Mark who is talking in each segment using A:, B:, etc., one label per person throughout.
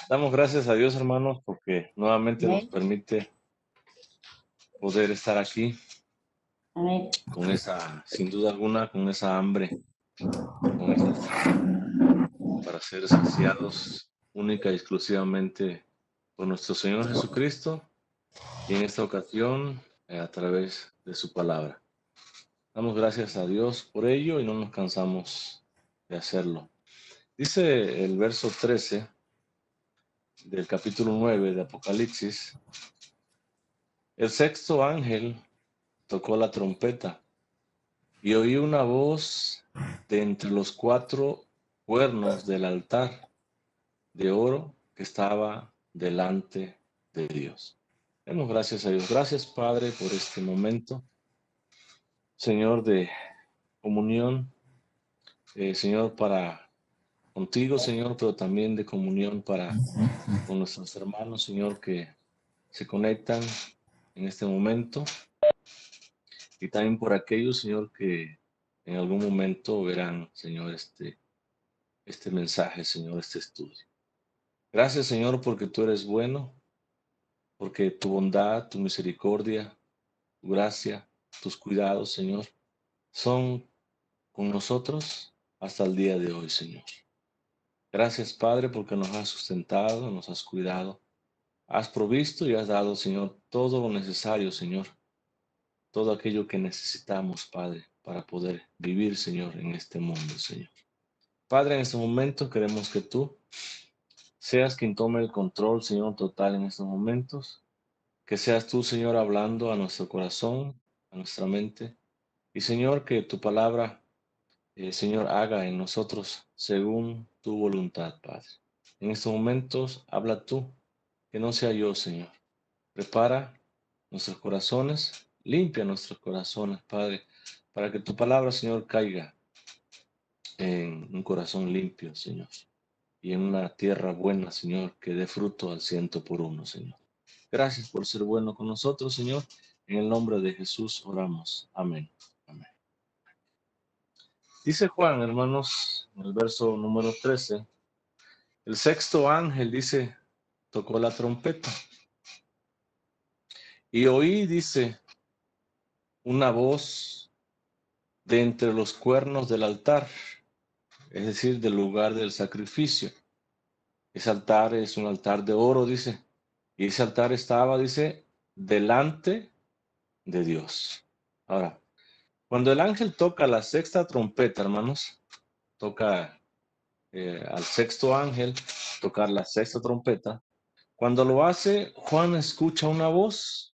A: Damos gracias a Dios, hermanos, porque nuevamente nos
B: Amén.
A: permite poder estar aquí
B: Amén.
A: con esa, sin duda alguna, con esa hambre, con esa sed, para ser saciados única y exclusivamente por nuestro Señor Jesucristo y en esta ocasión a través de su palabra. Damos gracias a Dios por ello y no nos cansamos de hacerlo. Dice el verso 13 del capítulo 9 de Apocalipsis: el sexto ángel tocó la trompeta y oí una voz de entre los cuatro cuernos del altar de oro que estaba delante de Dios. Demos gracias a Dios. Gracias, Padre, por este momento, Señor, de comunión, Señor, para contigo, Señor, pero también de comunión para con nuestros hermanos, Señor, que se conectan en este momento, y también por aquellos, Señor, que en algún momento verán, Señor, este mensaje, Señor, este estudio. Gracias, Señor, porque tú eres bueno, porque tu bondad, tu misericordia, tu gracia, tus cuidados, Señor, son con nosotros hasta el día de hoy, Señor. Gracias, Padre, porque nos has sustentado, nos has cuidado, has provisto y has dado, Señor, todo lo necesario, Señor, todo aquello que necesitamos, Padre, para poder vivir, Señor, en este mundo, Señor. Padre, en este momento queremos que tú seas quien tome el control, Señor, total en estos momentos. Que seas tú, Señor, hablando a nuestro corazón, a nuestra mente. Y, Señor, que tu palabra, Señor, haga en nosotros según tu voluntad, Padre. En estos momentos, habla tú, que no sea yo, Señor. Prepara nuestros corazones, limpia nuestros corazones, Padre, para que tu palabra, Señor, caiga en un corazón limpio, Señor, y en una tierra buena, Señor, que dé fruto al 100 por 1, Señor. Gracias por ser bueno con nosotros, Señor. En el nombre de Jesús oramos. Amén. Amén. Dice Juan, hermanos, en el verso número 13, el sexto ángel, dice, tocó la trompeta. Y oí, dice, una voz de entre los cuernos del altar, es decir, del lugar del sacrificio. Ese altar es un altar de oro, dice, y ese altar estaba, dice, delante de Dios. Ahora, cuando el ángel toca la sexta trompeta, hermanos, toca al sexto ángel tocar la sexta trompeta. Cuando lo hace, Juan escucha una voz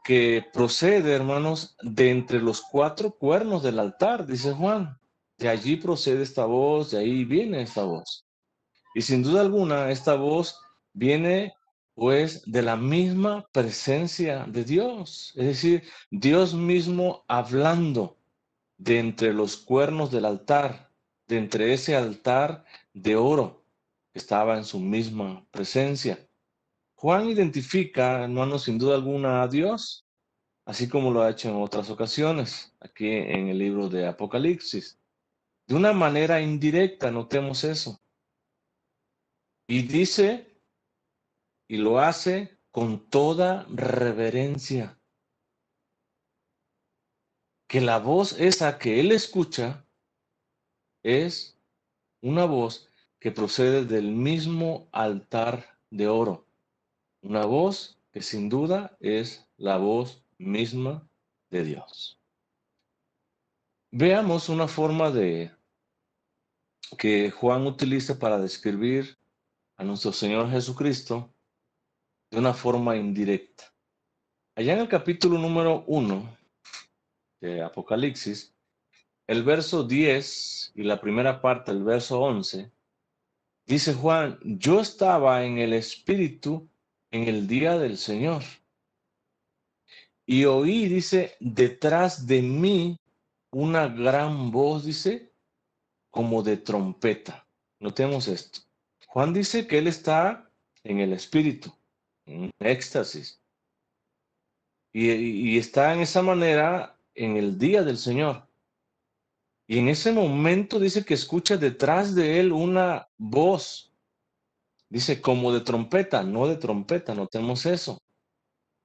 A: que procede, hermanos, de entre los cuatro cuernos del altar, dice Juan. De allí procede esta voz, de ahí viene esta voz. Y sin duda alguna, esta voz viene pues de la misma presencia de Dios, es decir, Dios mismo hablando de entre los cuernos del altar, de entre ese altar de oro que estaba en su misma presencia. Juan identifica, hermanos, sin duda alguna a Dios, así como lo ha hecho en otras ocasiones, aquí en el libro de Apocalipsis. De una manera indirecta, notemos eso. Y dice, y lo hace con toda reverencia, que la voz esa que él escucha es una voz que procede del mismo altar de oro. Una voz que sin duda es la voz misma de Dios. Veamos una forma de que Juan utiliza para describir a nuestro Señor Jesucristo de una forma indirecta. Allá en el capítulo número 1 de Apocalipsis, el verso 10 y la primera parte del verso 11, dice Juan, yo estaba en el Espíritu en el día del Señor y oí, dice, detrás de mí una gran voz, dice, como de trompeta. Notemos esto. Juan dice que él está en el Espíritu, en éxtasis, y está en esa manera en el día del Señor. Y en ese momento dice que escucha detrás de él una voz. Dice como de trompeta, no de trompeta, notemos eso.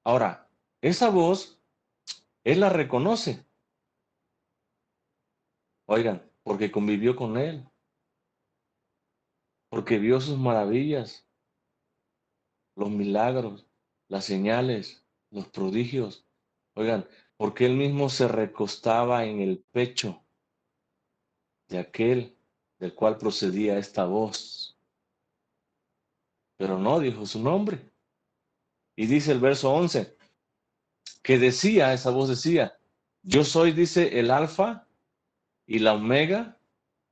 A: Ahora, esa voz, él la reconoce. Oigan, porque convivió con él, porque vio sus maravillas, los milagros, las señales, los prodigios. Oigan, porque él mismo se recostaba en el pecho de aquel del cual procedía esta voz. Pero no dijo su nombre. Y dice el verso 11, que decía, esa voz decía, yo soy, dice, el alfa y la omega,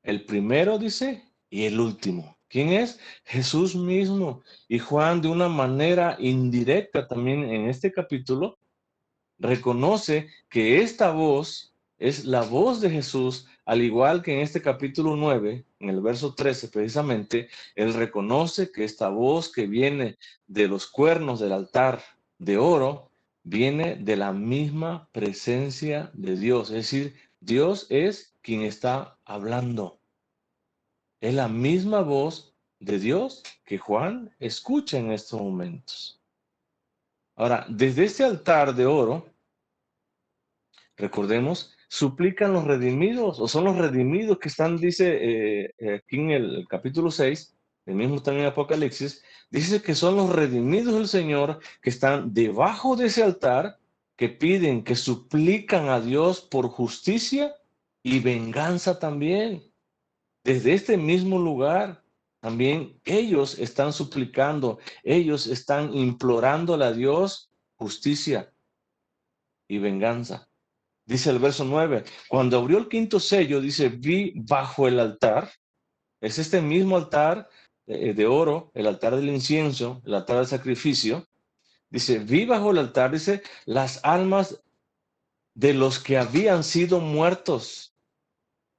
A: el primero, dice, y el último. ¿Quién es? Jesús mismo. Y Juan, de una manera indirecta también en este capítulo, reconoce que esta voz es la voz de Jesús, al igual que en este capítulo 9, en el verso 13 precisamente, él reconoce que esta voz que viene de los cuernos del altar de oro, viene de la misma presencia de Dios. Es decir, Dios es quien está hablando. Es la misma voz de Dios que Juan escucha en estos momentos. Ahora, desde este altar de oro, recordemos, suplican los redimidos, o son los redimidos que están, dice aquí en el capítulo 6, el mismo está en Apocalipsis, dice que son los redimidos del Señor que están debajo de ese altar, que piden, que suplican a Dios por justicia y venganza también. Desde este mismo lugar, también ellos están suplicando, ellos están implorándole a Dios justicia y venganza. Dice el verso 9, cuando abrió el quinto sello, dice, vi bajo el altar, es este mismo altar de oro, el altar del incienso, el altar del sacrificio, dice, vi bajo el altar, dice, las almas de los que habían sido muertos.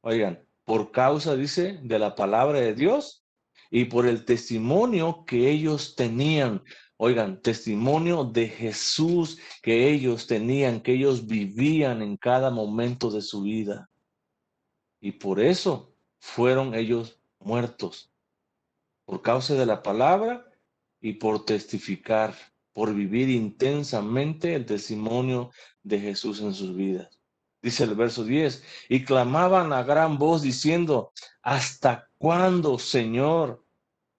A: Oigan, por causa, dice, de la palabra de Dios y por el testimonio que ellos tenían. Oigan, testimonio de Jesús que ellos tenían, que ellos vivían en cada momento de su vida. Y por eso fueron ellos muertos, por causa de la palabra y por testificar, por vivir intensamente el testimonio de Jesús en sus vidas. Dice el verso 10, y clamaban a gran voz diciendo, ¿hasta cuándo, Señor,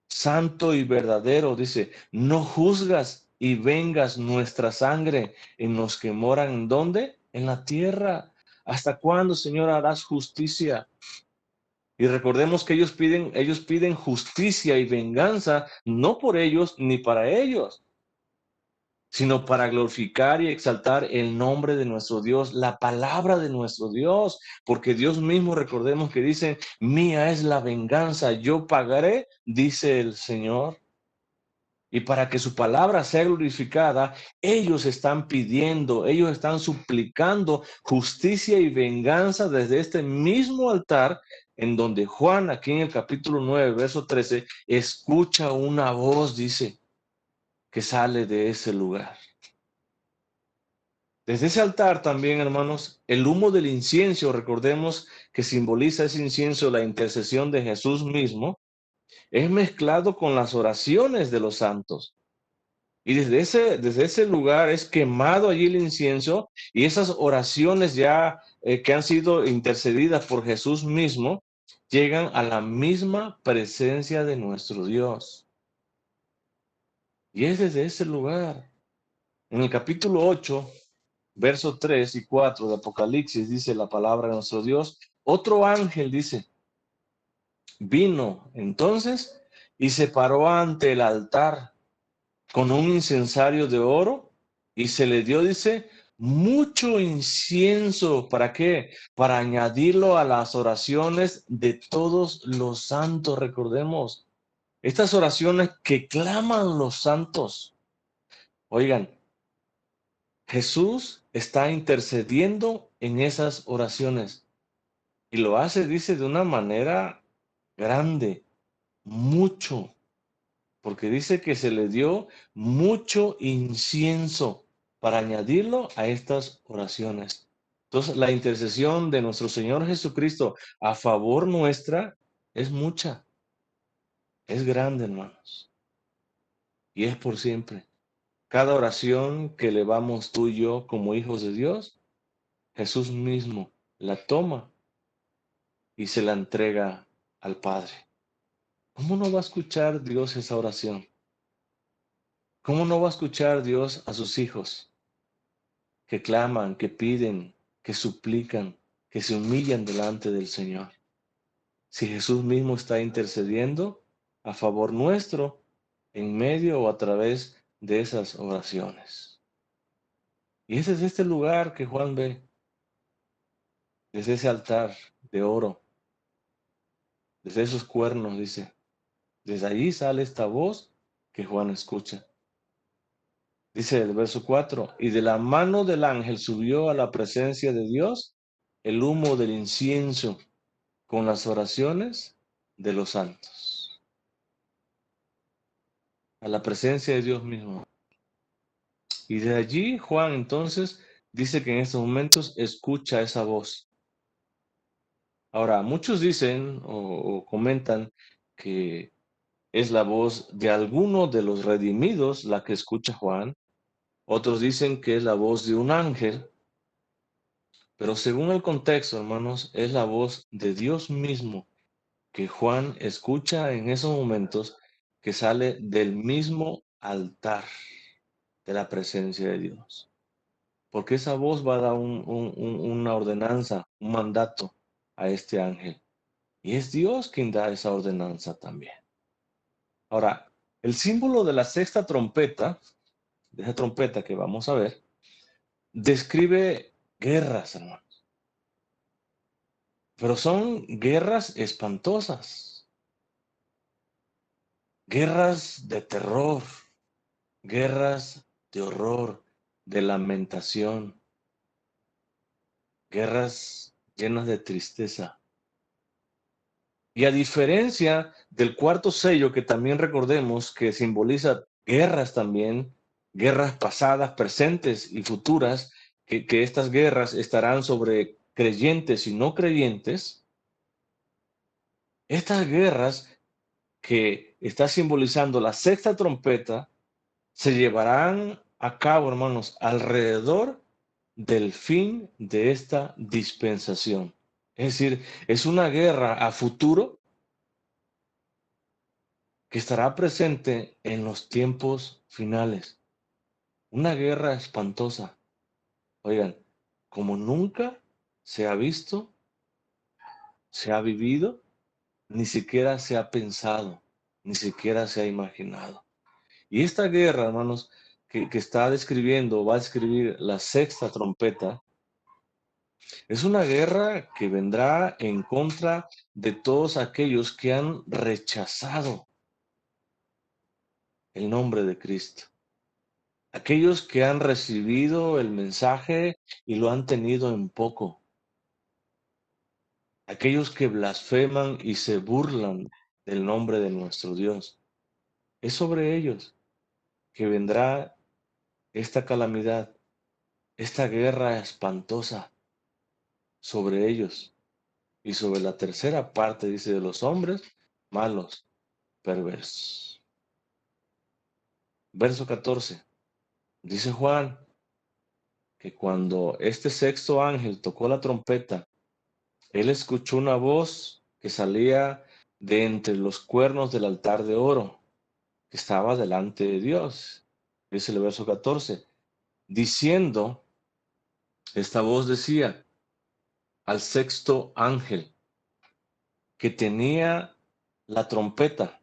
A: santo y verdadero? Dice, no juzgas y vengas nuestra sangre en los que moran, ¿en dónde? En la tierra. ¿Hasta cuándo, Señor, harás justicia? Y recordemos que ellos piden justicia y venganza, no por ellos ni para ellos, sino para glorificar y exaltar el nombre de nuestro Dios, la palabra de nuestro Dios, porque Dios mismo, recordemos que dice, mía es la venganza, yo pagaré, dice el Señor. Y para que su palabra sea glorificada, ellos están pidiendo, ellos están suplicando justicia y venganza desde este mismo altar en donde Juan, aquí en el capítulo 9, verso 13, escucha una voz, dice, que sale de ese lugar. Desde ese altar también, hermanos, el humo del incienso, recordemos que simboliza ese incienso la intercesión de Jesús mismo, es mezclado con las oraciones de los santos. Y desde ese lugar es quemado allí el incienso y esas oraciones ya que han sido intercedidas por Jesús mismo llegan a la misma presencia de nuestro Dios. Y es desde ese lugar. En el capítulo 8, versos 3 y 4 de Apocalipsis dice la palabra de nuestro Dios. Otro ángel dice, vino entonces y se paró ante el altar con un incensario de oro y se le dio, dice, mucho incienso. ¿Para qué? Para añadirlo a las oraciones de todos los santos. Recordemos, estas oraciones que claman los santos. Oigan, Jesús está intercediendo en esas oraciones y lo hace, dice, de una manera grande, mucho. Porque dice que se le dio mucho incienso para añadirlo a estas oraciones. Entonces, la intercesión de nuestro Señor Jesucristo a favor nuestra es mucha, es grande, hermanos, y es por siempre. Cada oración que elevamos tú y yo como hijos de Dios, Jesús mismo la toma y se la entrega al Padre. ¿Cómo no va a escuchar Dios esa oración? ¿Cómo no va a escuchar Dios a sus hijos que claman, que piden, que suplican, que se humillan delante del Señor? Si Jesús mismo está intercediendo a favor nuestro en medio o a través de esas oraciones. Y ese es este lugar que Juan ve, desde ese altar de oro, desde esos cuernos, dice. Desde allí sale esta voz que Juan escucha. Dice el verso 4, y de la mano del ángel subió a la presencia de Dios el humo del incienso con las oraciones de los santos. A la presencia de Dios mismo. Y de allí Juan entonces dice que en estos momentos escucha esa voz. Ahora, muchos dicen o comentan que es la voz de alguno de los redimidos la que escucha Juan. Otros dicen que es la voz de un ángel. Pero según el contexto, hermanos, es la voz de Dios mismo que Juan escucha en esos momentos que sale del mismo altar de la presencia de Dios. Porque esa voz va a dar una ordenanza, un mandato a este ángel. Y es Dios quien da esa ordenanza también. Ahora, el símbolo de la sexta trompeta, de esa trompeta que vamos a ver, describe guerras, hermano. Pero son guerras espantosas, guerras de terror, guerras de horror, de lamentación, guerras llenas de tristeza. Y a diferencia del cuarto sello, que también recordemos que simboliza guerras también, guerras pasadas, presentes y futuras, que estas guerras estarán sobre creyentes y no creyentes, estas guerras que está simbolizando la sexta trompeta se llevarán a cabo, hermanos, alrededor del fin de esta dispensación. Es decir, es una guerra a futuro que estará presente en los tiempos finales. Una guerra espantosa. Oigan, como nunca se ha visto, se ha vivido, ni siquiera se ha pensado, ni siquiera se ha imaginado. Y esta guerra, hermanos, que está describiendo, va a escribir la sexta trompeta, es una guerra que vendrá en contra de todos aquellos que han rechazado el nombre de Cristo. Aquellos que han recibido el mensaje y lo han tenido en poco. Aquellos que blasfeman y se burlan del nombre de nuestro Dios. Es sobre ellos que vendrá esta calamidad, esta guerra espantosa sobre ellos y sobre la tercera parte, dice, de los hombres malos, perversos. Verso 14. Dice Juan que cuando este sexto ángel tocó la trompeta, él escuchó una voz que salía de entre los cuernos del altar de oro que estaba delante de Dios. Dice el verso 14, diciendo, esta voz decía al sexto ángel que tenía la trompeta.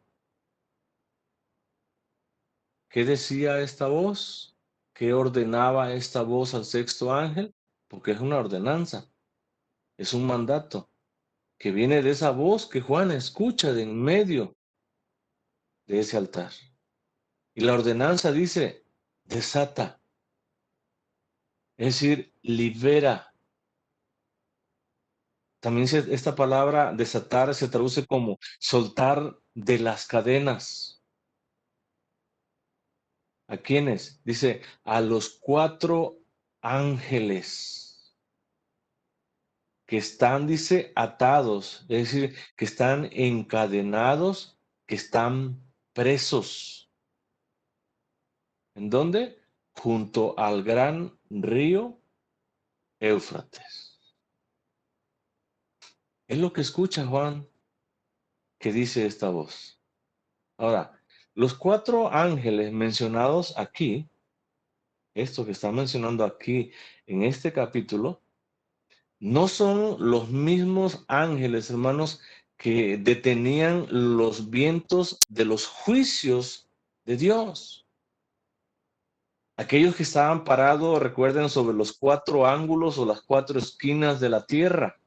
A: ¿Qué decía esta voz? ¿Qué ordenaba esta voz al sexto ángel? Porque es una ordenanza, es un mandato que viene de esa voz que Juan escucha de en medio de ese altar. Y la ordenanza dice, desata, es decir, libera. También esta palabra desatar se traduce como soltar de las cadenas. ¿A quiénes? Dice, a los cuatro ángeles. que están, dice, atados, es decir, que están encadenados, que están presos. ¿En dónde? Junto al gran río Éufrates. Es lo que escucha Juan, que dice esta voz. Ahora, los 4 ángeles mencionados aquí, estos que están mencionando aquí en este capítulo, no son los mismos ángeles, hermanos, que detenían los vientos de los juicios de Dios. Aquellos que estaban parados, recuerden, sobre los 4 ángulos o las 4 esquinas de la tierra,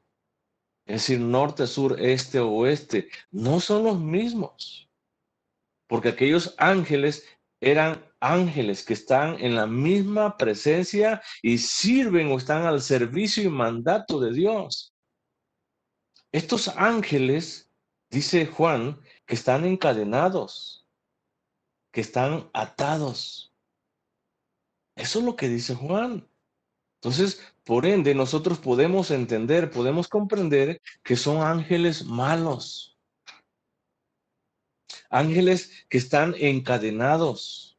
A: es decir, norte, sur, este, oeste, no son los mismos, porque aquellos ángeles eran ángeles que están en la misma presencia y sirven o están al servicio y mandato de Dios. Estos ángeles, dice Juan, que están encadenados, que están atados. Eso es lo que dice Juan. Entonces, por ende, nosotros podemos entender, podemos comprender que son ángeles malos, ángeles que están encadenados,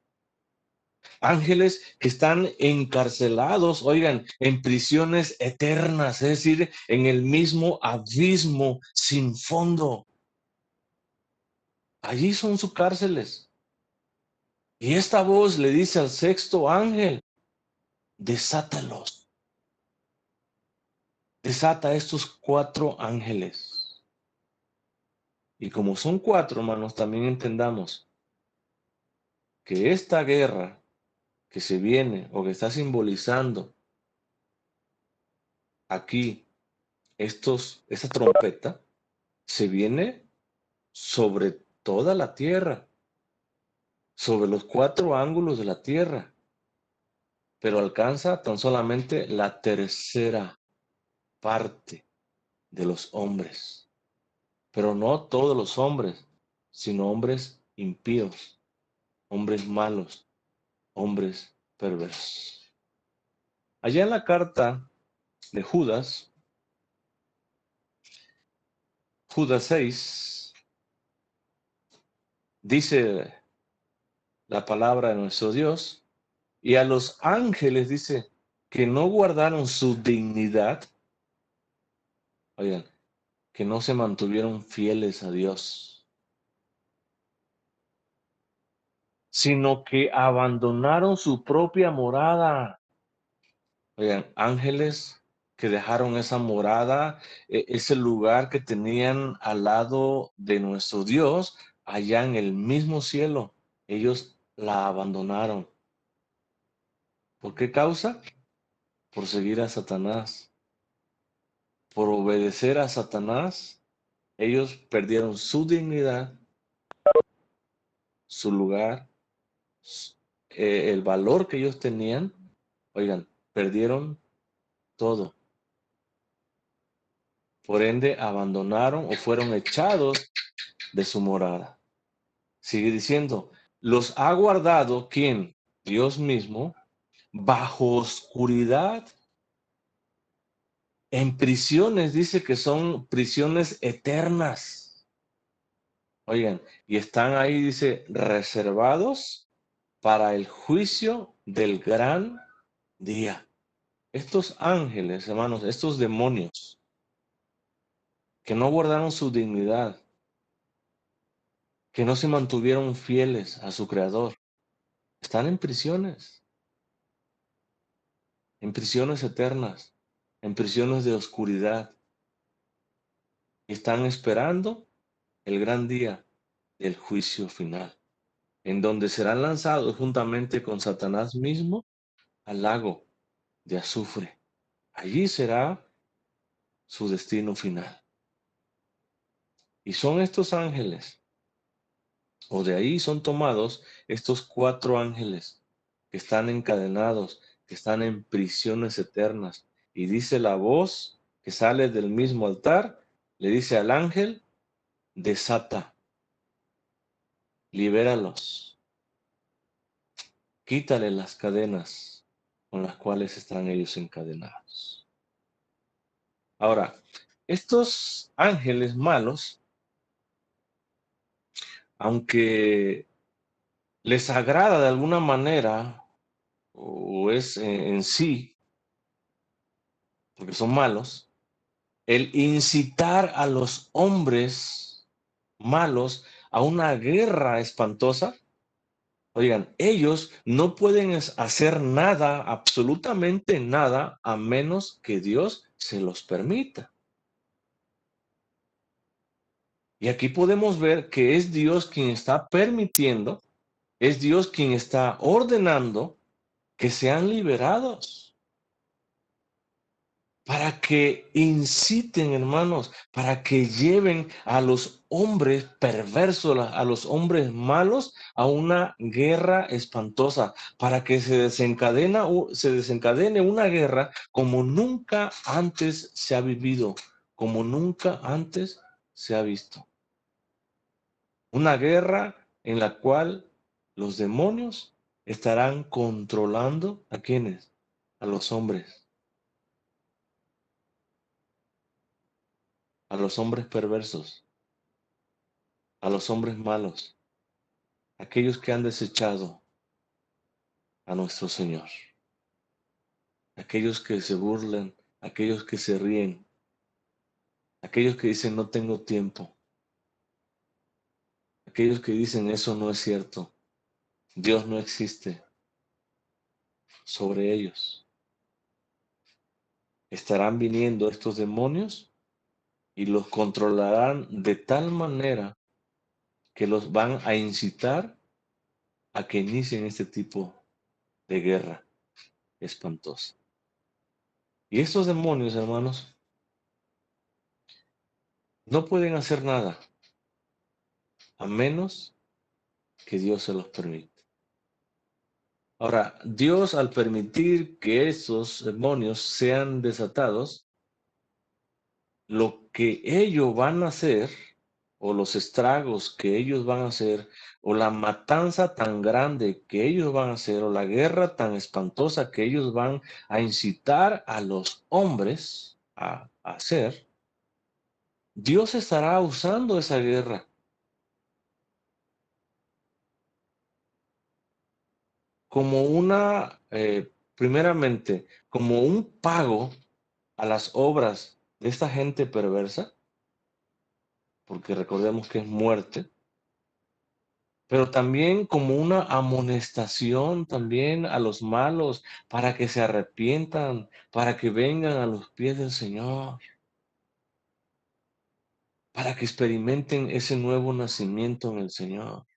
A: ángeles que están encarcelados, oigan, en prisiones eternas, es decir, en el mismo abismo sin fondo. Allí son sus cárceles. Y esta voz le dice al 6º ángel, desátalos. Desata a estos 4 ángeles. Y como son 4, hermanos, también entendamos que esta guerra que se viene o que está simbolizando aquí esta trompeta, se viene sobre toda la tierra, sobre los 4 ángulos de la tierra, pero alcanza tan solamente la tercera parte de los hombres, pero no todos los hombres, sino hombres impíos, hombres malos, hombres perversos. Allá en la carta de Judas, Judas 6, dice la palabra de nuestro Dios, y a los ángeles dice que no guardaron su dignidad, oigan, que no se mantuvieron fieles a Dios, sino que abandonaron su propia morada. Oigan, ángeles que dejaron esa morada, ese lugar que tenían al lado de nuestro Dios, allá en el mismo cielo, ellos la abandonaron. ¿Por qué causa? Por seguir a Satanás. Por obedecer a Satanás, ellos perdieron su dignidad, su lugar, el valor que ellos tenían. Oigan, perdieron todo. Por ende, abandonaron o fueron echados de su morada. Sigue diciendo, los ha guardado, ¿quién? Dios mismo, bajo oscuridad, en prisiones, dice que son prisiones eternas. Oigan, y están ahí, dice, reservados para el juicio del gran día. Estos ángeles, hermanos, estos demonios que no guardaron su dignidad, que no se mantuvieron fieles a su creador, están en prisiones eternas, en prisiones de oscuridad. Están esperando el gran día del juicio final, en donde serán lanzados juntamente con Satanás mismo al lago de azufre. Allí será su destino final. Y son estos ángeles, o de ahí son tomados estos 4 ángeles que están encadenados, que están en prisiones eternas. Y dice la voz que sale del mismo altar, le dice al ángel, desata, libéralos, quítale las cadenas con las cuales están ellos encadenados. Ahora, estos ángeles malos, aunque les agrada de alguna manera, o es en sí, porque son malos, el incitar a los hombres malos a una guerra espantosa. Oigan, ellos no pueden hacer nada, absolutamente nada, a menos que Dios se los permita. Y aquí podemos ver que es Dios quien está permitiendo, es Dios quien está ordenando que sean liberados. Para que inciten, hermanos, para que lleven a los hombres perversos, a los hombres malos, a una guerra espantosa, para que se desencadene una guerra como nunca antes se ha vivido, como nunca antes se ha visto. Una guerra en la cual los demonios estarán controlando ¿a quiénes? A los hombres, a los hombres perversos, a los hombres malos, aquellos que han desechado a nuestro Señor, aquellos que se burlan, aquellos que se ríen, aquellos que dicen no tengo tiempo, aquellos que dicen eso no es cierto, Dios no existe. Sobre ellos estarán viniendo estos demonios y los controlarán de tal manera que los van a incitar a que inicien este tipo de guerra espantosa. Y estos demonios, hermanos, no pueden hacer nada a menos que Dios se los permita. Ahora, Dios al permitir que esos demonios sean desatados, lo que ellos van a hacer, o los estragos que ellos van a hacer, o la matanza tan grande que ellos van a hacer, o la guerra tan espantosa que ellos van a incitar a los hombres a hacer, Dios estará usando esa guerra como primeramente, como un pago a las obras de esta gente perversa, porque recordemos que es muerte, pero también como una amonestación también a los malos para que se arrepientan, para que vengan a los pies del Señor, para que experimenten ese nuevo nacimiento en el Señor.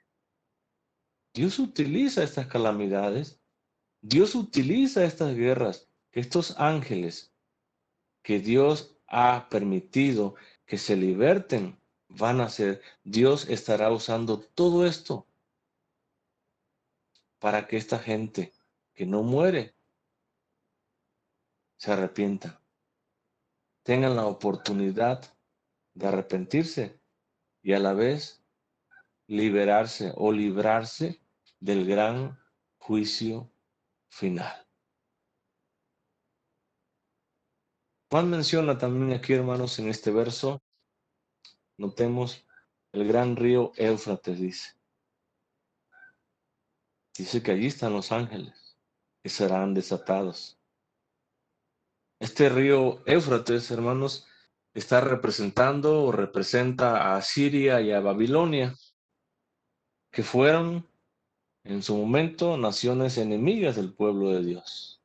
A: Dios utiliza estas calamidades, Dios utiliza estas guerras, que estos ángeles que Dios ha permitido que se liberten van a ser, Dios estará usando todo esto para que esta gente que no muere se arrepienta, tengan la oportunidad de arrepentirse y a la vez liberarse o librarse del gran juicio final. Juan menciona también aquí, hermanos, en este verso, notemos el gran río Éufrates, dice. Dice que allí están los ángeles que serán desatados. Este río Éufrates, hermanos, está representando o representa a Siria y a Babilonia, que fueron en su momento naciones enemigas del pueblo de Dios.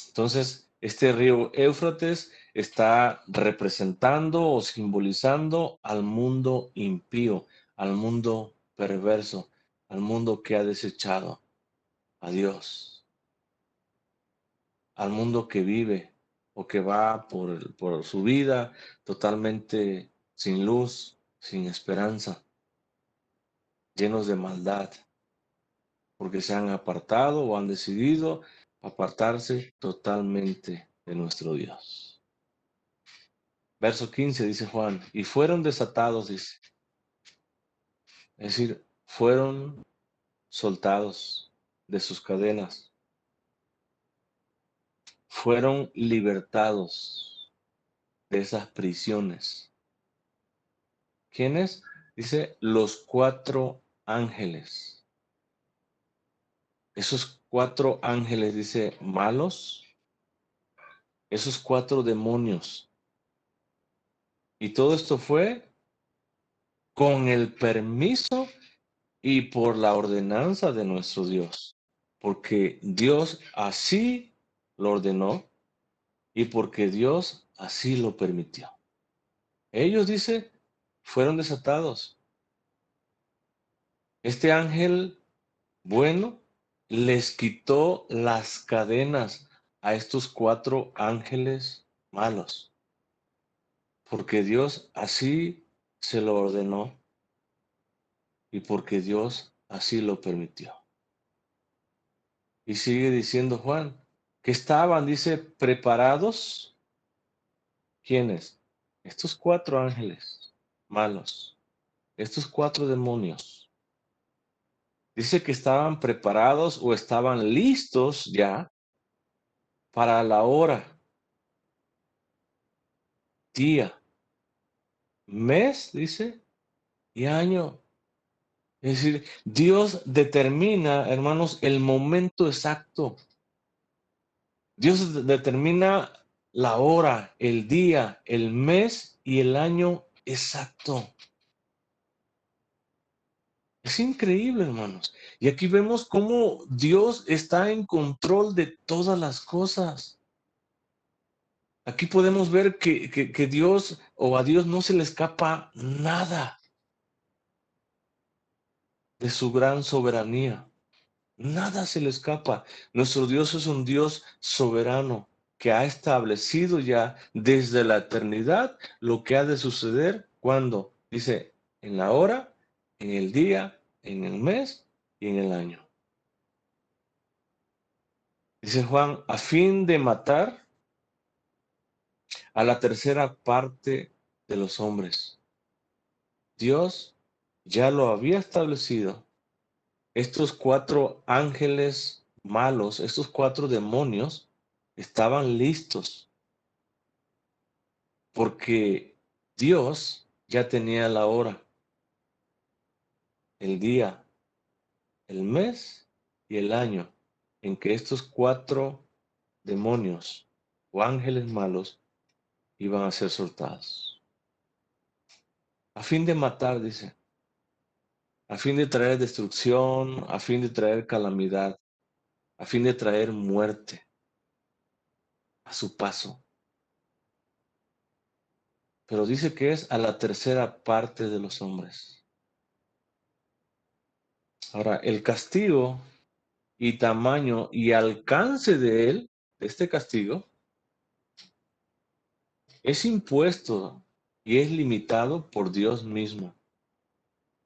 A: Entonces, este río Éufrates está representando o simbolizando al mundo impío, al mundo perverso, al mundo que ha desechado a Dios, al mundo que vive o que va por su vida totalmente sin luz, sin esperanza, llenos de maldad, porque se han apartado o han decidido apartarse totalmente de nuestro Dios. Verso 15 dice Juan, y fueron desatados, dice, es decir, fueron soltados de sus cadenas, fueron libertados de esas prisiones. ¿Quiénes? Dice los 4 ángeles. Esos 4 ángeles, dice, malos, esos 4 demonios. Y todo esto fue con el permiso y por la ordenanza de nuestro Dios. Porque Dios así lo ordenó y porque Dios así lo permitió. Ellos, dice, fueron desatados. Este ángel bueno les quitó las cadenas a estos 4 ángeles malos, porque Dios así se lo ordenó y porque Dios así lo permitió. Y sigue diciendo Juan, que estaban, dice, preparados. ¿Quiénes? Estos 4 ángeles malos, estos 4 demonios. Dice que estaban preparados o estaban listos ya para la hora, día, mes, dice, y año. Es decir, Dios determina, hermanos, el momento exacto. Dios determina la hora, el día, el mes y el año exacto. Es increíble, hermanos. Y aquí vemos cómo Dios está en control de todas las cosas. Aquí podemos ver que Dios o a Dios no se le escapa nada de su gran soberanía. Nada se le escapa. Nuestro Dios es un Dios soberano que ha establecido ya desde la eternidad lo que ha de suceder cuando, dice, en la hora, en el día, en el mes y en el año. Dice Juan, a fin de matar a la tercera parte de los hombres. Dios ya lo había establecido. Estos 4 ángeles malos, estos 4 demonios, estaban listos porque Dios ya tenía la hora, el día, el mes y el año en que estos 4 demonios o ángeles malos iban a ser soltados. A fin de matar, dice, a fin de traer destrucción, a fin de traer calamidad, a fin de traer muerte a su paso. Pero dice que es a la tercera parte de los hombres. Ahora, el castigo y tamaño y alcance de él, de este castigo, es impuesto y es limitado por Dios mismo.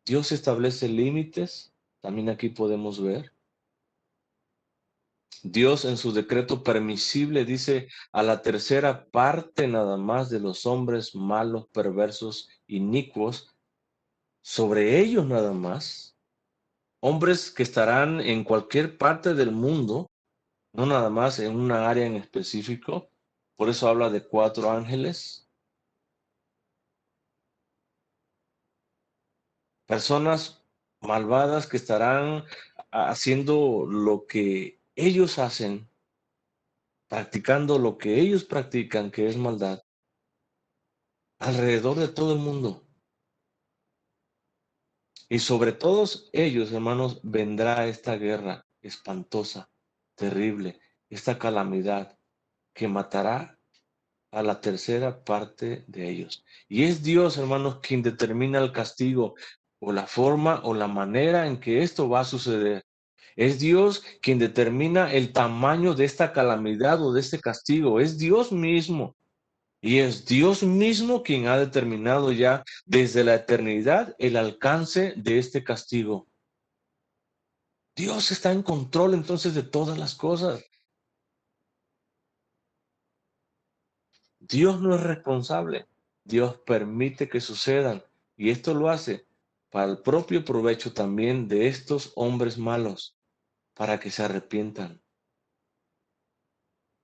A: Dios establece límites, también aquí podemos ver. Dios en su decreto permisible dice a la tercera parte nada más de los hombres malos, perversos, inicuos, sobre ellos nada más, hombres que estarán en cualquier parte del mundo, no nada más en una área en específico, por eso habla de 4 ángeles, personas malvadas que estarán haciendo lo que ellos hacen, practicando lo que ellos practican, que es maldad, alrededor de todo el mundo. Y sobre todos ellos, hermanos, vendrá esta guerra espantosa, terrible, esta calamidad que matará a la tercera parte de ellos. Y es Dios, hermanos, quien determina el castigo o la forma o la manera en que esto va a suceder. Es Dios quien determina el tamaño de esta calamidad o de este castigo. Es Dios mismo. Y es Dios mismo quien ha determinado ya desde la eternidad el alcance de este castigo. Dios está en control entonces de todas las cosas. Dios no es responsable. Dios permite que sucedan. Y esto lo hace para el propio provecho también de estos hombres malos, para que se arrepientan.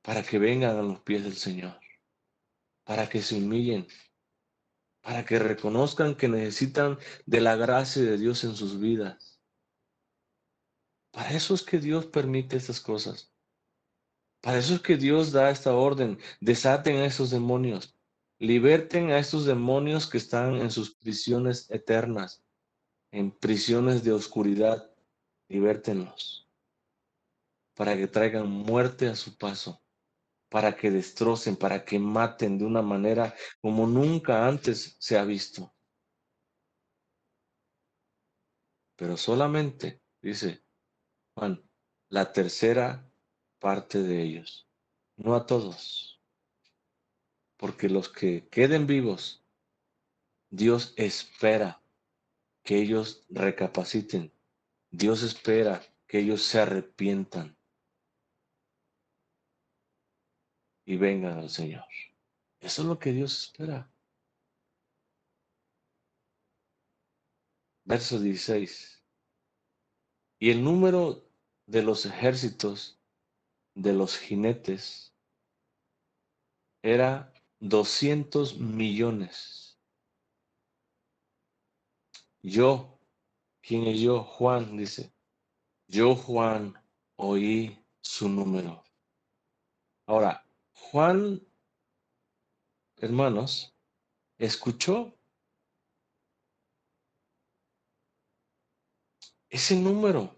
A: para que vengan a los pies del Señor, para que se humillen, para que reconozcan que necesitan de la gracia de Dios en sus vidas. Para eso es que Dios permite estas cosas. Para eso es que Dios da esta orden. Desaten a estos demonios. Liberten a estos demonios que están en sus prisiones eternas, en prisiones de oscuridad. Libértenlos para que traigan muerte a su paso, para que destrocen, para que maten de una manera como nunca antes se ha visto. Pero solamente, dice Juan, la tercera parte de ellos, no a todos, porque los que queden vivos, Dios espera que ellos recapaciten, Dios espera que ellos se arrepientan y vengan al Señor. Eso es lo que Dios espera. Verso 16. Y el número de los ejércitos de los jinetes era 200 millones. Yo, ¿quién es yo? Juan dice, yo Juan oí su número. Ahora, Juan, hermanos, escuchó ese número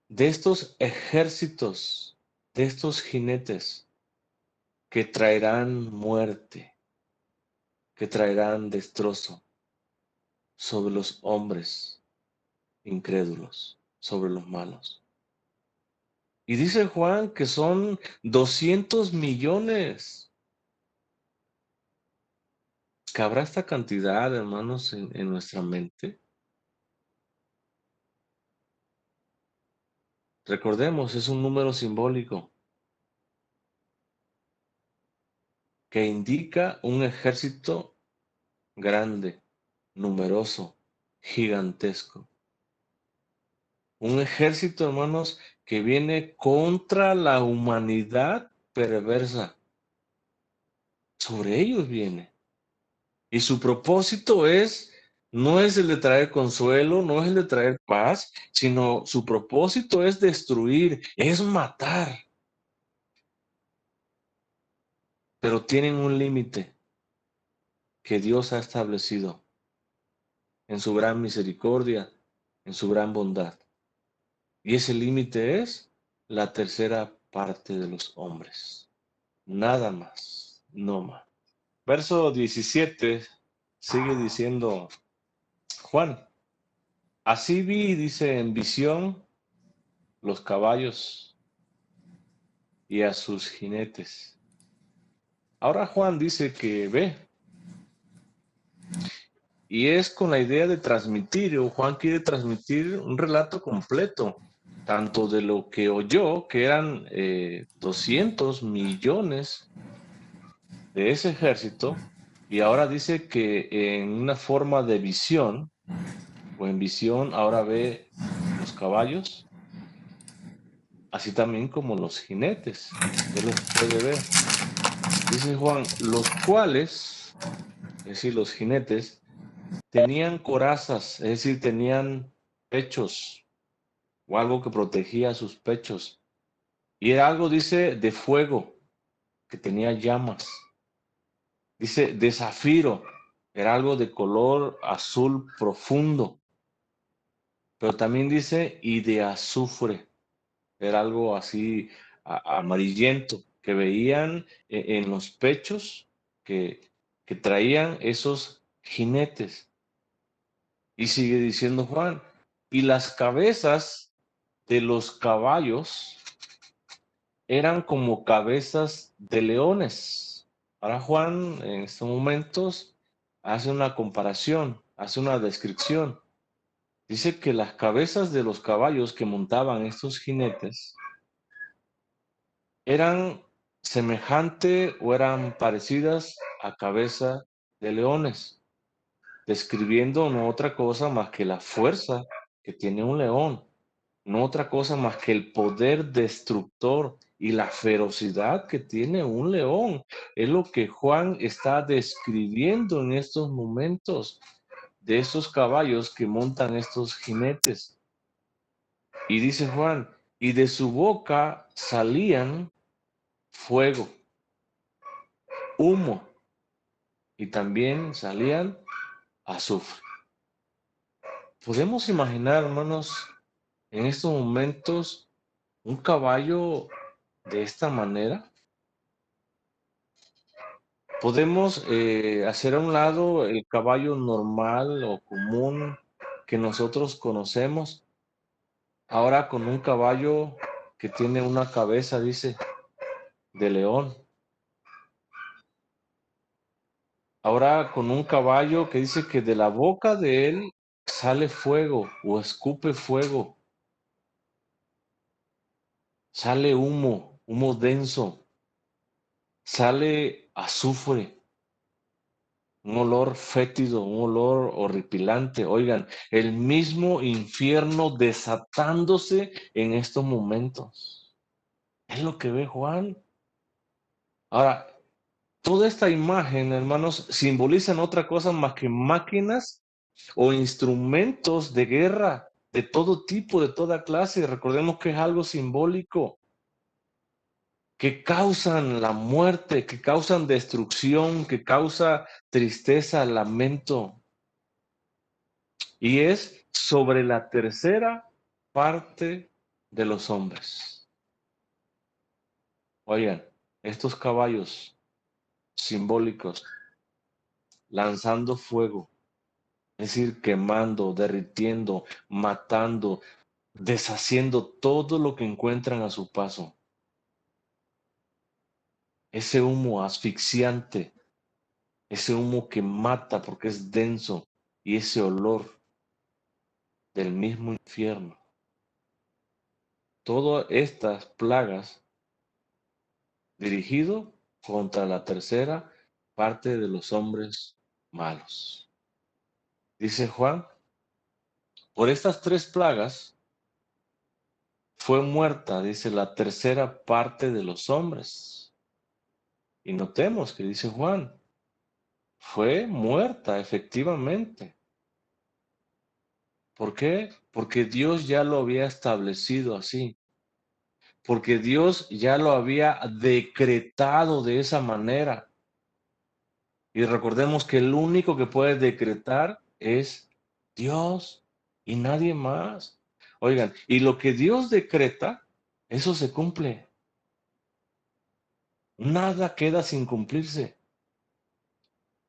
A: de estos ejércitos, de estos jinetes que traerán muerte, que traerán destrozo sobre los hombres incrédulos, sobre los malos. Y dice Juan que son 200 millones. ¿Cabrá esta cantidad, hermanos, en nuestra mente? Recordemos, es un número simbólico que indica un ejército grande, numeroso, gigantesco. Un ejército, hermanos, que viene contra la humanidad perversa. Sobre ellos viene. Y su propósito no es el de traer consuelo, no es el de traer paz, sino su propósito es destruir, es matar. Pero tienen un límite que Dios ha establecido en su gran misericordia, en su gran bondad. Y ese límite es la tercera parte de los hombres. Nada más, no más. Verso 17 sigue diciendo Juan, así vi, dice, en visión los caballos y a sus jinetes. Ahora Juan dice que ve, y es con la idea de transmitir, o Juan quiere transmitir un relato completo, tanto de lo que oyó, que eran 200 millones de ese ejército, y ahora dice que en una forma de visión, o en visión, ahora ve los caballos, así también como los jinetes, él los puede ver. Dice Juan, los cuales, es decir, los jinetes, tenían corazas, es decir, tenían pechos o algo que protegía sus pechos. Y era algo, dice, de fuego, que tenía llamas. Dice, de zafiro, era algo de color azul profundo. Pero también dice, y de azufre, era algo así amarillento, que veían en los pechos que traían esos jinetes. Y sigue diciendo Juan, y las cabezas de los caballos eran como cabezas de leones. Ahora Juan en estos momentos hace una comparación, hace una descripción. Dice que las cabezas de los caballos que montaban estos jinetes eran semejante o eran parecidas a cabeza de leones, describiendo no otra cosa más que la fuerza que tiene un león, no otra cosa más que el poder destructor y la ferocidad que tiene un león. Es lo que Juan está describiendo en estos momentos de estos caballos que montan estos jinetes. Y dice Juan, y de su boca salían fuego, humo, y también salían azufre. Podemos imaginar, hermanos, en estos momentos un caballo de esta manera. Podemos hacer a un lado el caballo normal o común que nosotros conocemos, ahora con un caballo que tiene una cabeza, dice, de león. Ahora con un caballo que dice que de la boca de él sale fuego o escupe fuego, sale humo, humo denso, sale azufre, un olor fétido, un olor horripilante. Oigan, el mismo infierno desatándose en estos momentos. Es lo que ve Juan. Ahora, toda esta imagen, hermanos, simbolizan otra cosa más que máquinas o instrumentos de guerra de todo tipo, de toda clase. Recordemos que es algo simbólico, que causan la muerte, que causan destrucción, que causa tristeza, lamento. Y es sobre la tercera parte de los hombres. Oigan, estos caballos simbólicos lanzando fuego, es decir, quemando, derritiendo, matando, deshaciendo todo lo que encuentran a su paso. Ese humo asfixiante, ese humo que mata porque es denso y ese olor del mismo infierno. Todas estas plagas dirigido contra la tercera parte de los hombres malos. Dice Juan, por estas tres plagas fue muerta, dice, la tercera parte de los hombres. Y notemos que dice Juan, fue muerta efectivamente. ¿Por qué? Porque Dios ya lo había establecido así. Porque Dios ya lo había decretado de esa manera. Y recordemos que el único que puede decretar es Dios y nadie más. Oigan, y lo que Dios decreta, eso se cumple. Nada queda sin cumplirse.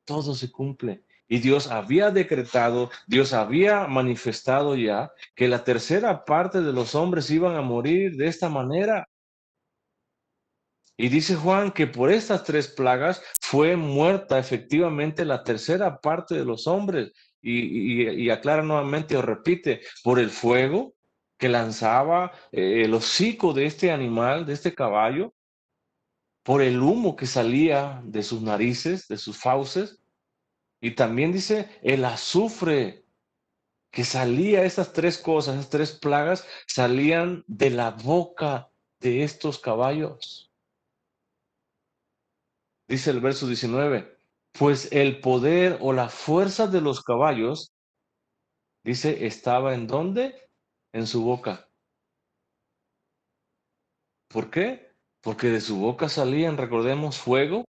A: Todo se cumple. Y Dios había decretado, Dios había manifestado ya que la tercera parte de los hombres iban a morir de esta manera. Y dice Juan que por estas tres plagas fue muerta efectivamente la tercera parte de los hombres. Y aclara nuevamente o repite, por el fuego que lanzaba el hocico de este animal, de este caballo, por el humo que salía de sus narices, de sus fauces, y también dice el azufre que salía, esas tres cosas, esas tres plagas salían de la boca de estos caballos. Dice el verso 19, pues el poder o la fuerza de los caballos, dice, estaba ¿en dónde? En su boca. ¿Por qué? Porque de su boca salían, recordemos, fuego,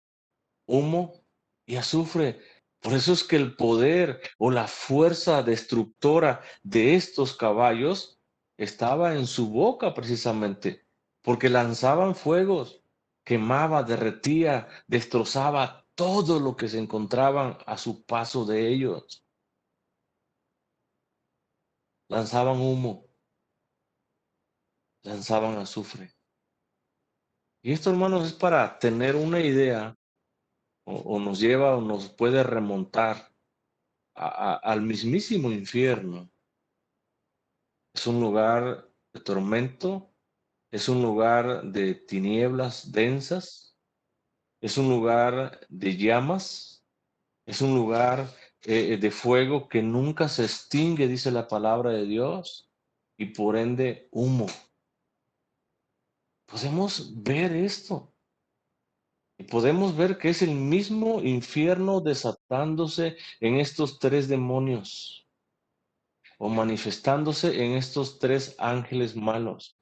A: humo y azufre. Por eso es que el poder o la fuerza destructora de estos caballos estaba en su boca precisamente, porque lanzaban fuegos, quemaba, derretía, destrozaba todo lo que se encontraban a su paso de ellos. Lanzaban humo, lanzaban azufre. Y esto, hermanos, es para tener una idea o nos lleva o nos puede remontar al mismísimo infierno. Es un lugar de tormento, es un lugar de tinieblas densas, es un lugar de llamas, es un lugar de fuego que nunca se extingue, dice la palabra de Dios, y por ende humo. Podemos ver esto. Y podemos ver que es el mismo infierno desatándose en estos tres demonios o manifestándose en estos tres ángeles malos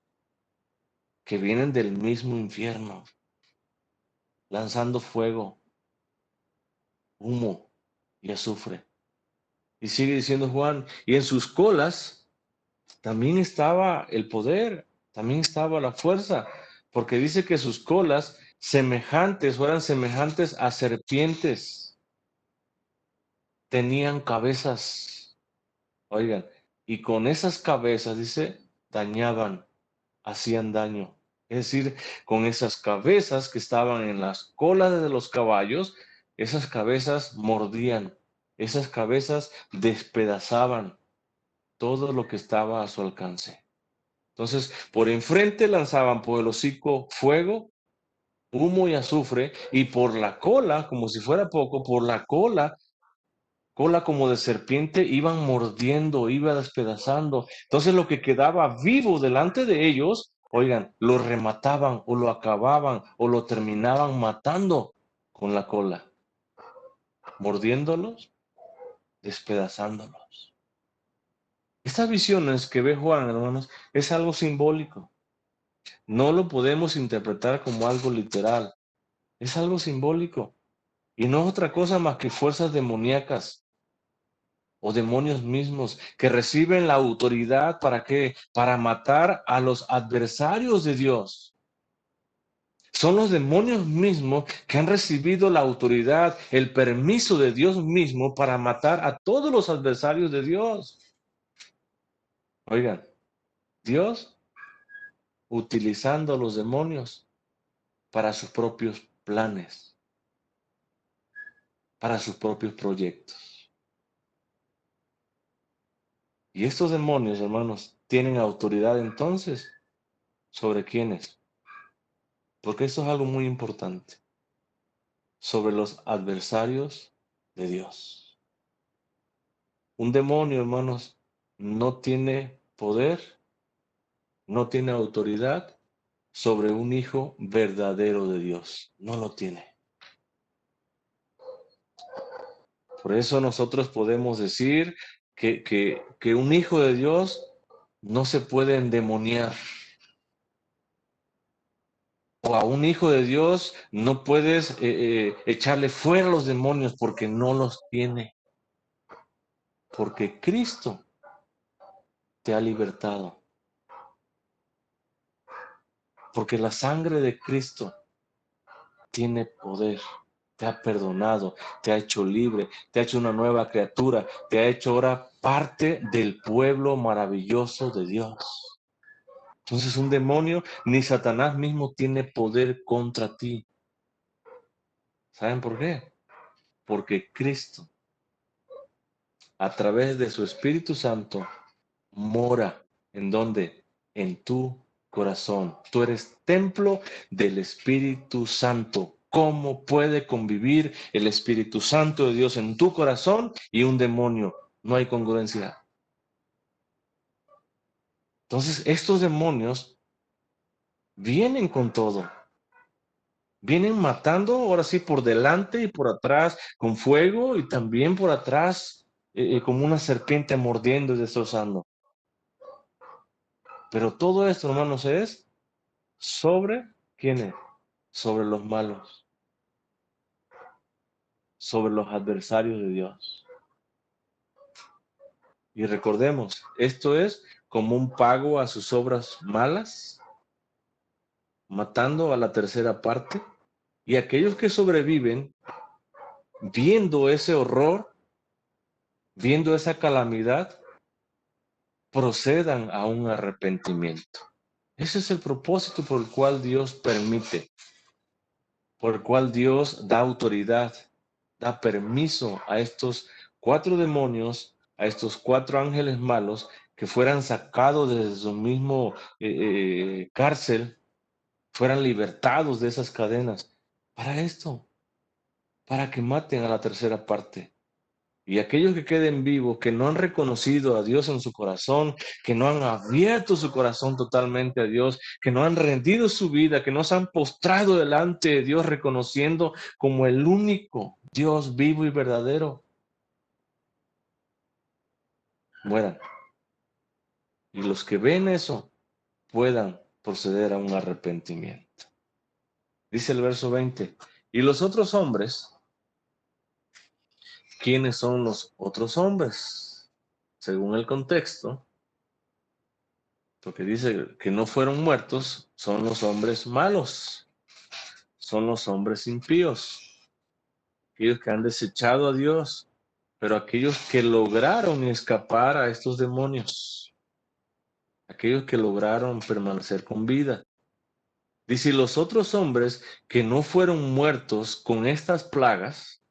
A: que vienen del mismo infierno, lanzando fuego, humo y azufre. Y sigue diciendo Juan, y en sus colas también estaba el poder, también estaba la fuerza, porque dice que sus colas semejantes o eran semejantes a serpientes, tenían cabezas, oigan, y con esas cabezas, dice, dañaban, hacían daño. Es decir, con esas cabezas que estaban en las colas de los caballos, esas cabezas mordían, esas cabezas despedazaban todo lo que estaba a su alcance. Entonces, por enfrente lanzaban por el hocico fuego, humo y azufre, y por la cola, como si fuera poco, por la cola como de serpiente, iban mordiendo, iba despedazando. Entonces, lo que quedaba vivo delante de ellos, oigan, lo remataban o lo acababan o lo terminaban matando con la cola, mordiéndolos, despedazándolos. Estas visiones que ve Juan, hermanos, es algo simbólico. No lo podemos interpretar como algo literal. Es algo simbólico. Y no es otra cosa más que fuerzas demoníacas o demonios mismos que reciben la autoridad ¿para qué? Para matar a los adversarios de Dios. Son los demonios mismos que han recibido la autoridad, el permiso de Dios mismo para matar a todos los adversarios de Dios. Oigan, Dios utilizando a los demonios para sus propios planes, para sus propios proyectos. Y estos demonios, hermanos, tienen autoridad entonces sobre quiénes, porque esto es algo muy importante, sobre los adversarios de Dios. Un demonio, hermanos, no tiene poder, no tiene autoridad sobre un hijo verdadero de Dios. No lo tiene. Por eso nosotros podemos decir que un hijo de Dios no se puede endemoniar. O a un hijo de Dios no puedes echarle fuera a los demonios porque no los tiene. Porque Cristo te ha libertado. Porque la sangre de Cristo tiene poder. Te ha perdonado, te ha hecho libre, te ha hecho una nueva criatura, te ha hecho ahora parte del pueblo maravilloso de Dios. Entonces un demonio, ni Satanás mismo tiene poder contra ti. ¿Saben por qué? Porque Cristo, a través de su Espíritu Santo, mora. ¿En dónde? En tu corazón. Tú eres templo del Espíritu Santo. ¿Cómo puede convivir el Espíritu Santo de Dios en tu corazón y un demonio? No hay congruencia. Entonces, estos demonios vienen con todo. Vienen matando, ahora sí, por delante y por atrás, con fuego y también por atrás, como una serpiente mordiendo y destrozando. Pero todo esto, hermanos, es sobre quiénes, sobre los malos, sobre los adversarios de Dios. Y recordemos, esto es como un pago a sus obras malas, matando a la tercera parte, y aquellos que sobreviven, viendo ese horror, viendo esa calamidad, procedan a un arrepentimiento. Ese es el propósito por el cual Dios permite, por el cual Dios da autoridad, da permiso a estos cuatro demonios, a estos cuatro ángeles malos que fueran sacados desde su mismo cárcel, fueran libertados de esas cadenas. Para esto, para que maten a la tercera parte, Y aquellos que queden vivos, que no han reconocido a Dios en su corazón, que no han abierto su corazón totalmente a Dios, que no han rendido su vida, que no se han postrado delante de Dios reconociendo como el único Dios vivo y verdadero, mueran. Y los que ven eso puedan proceder a un arrepentimiento. Dice el verso 20, y los otros hombres, ¿quiénes son los otros hombres? Según el contexto, porque dice que no fueron muertos, son los hombres malos, son los hombres impíos, aquellos que han desechado a Dios, pero aquellos que lograron escapar a estos demonios, aquellos que lograron permanecer con vida. Dice, los otros hombres que no fueron muertos con estas plagas,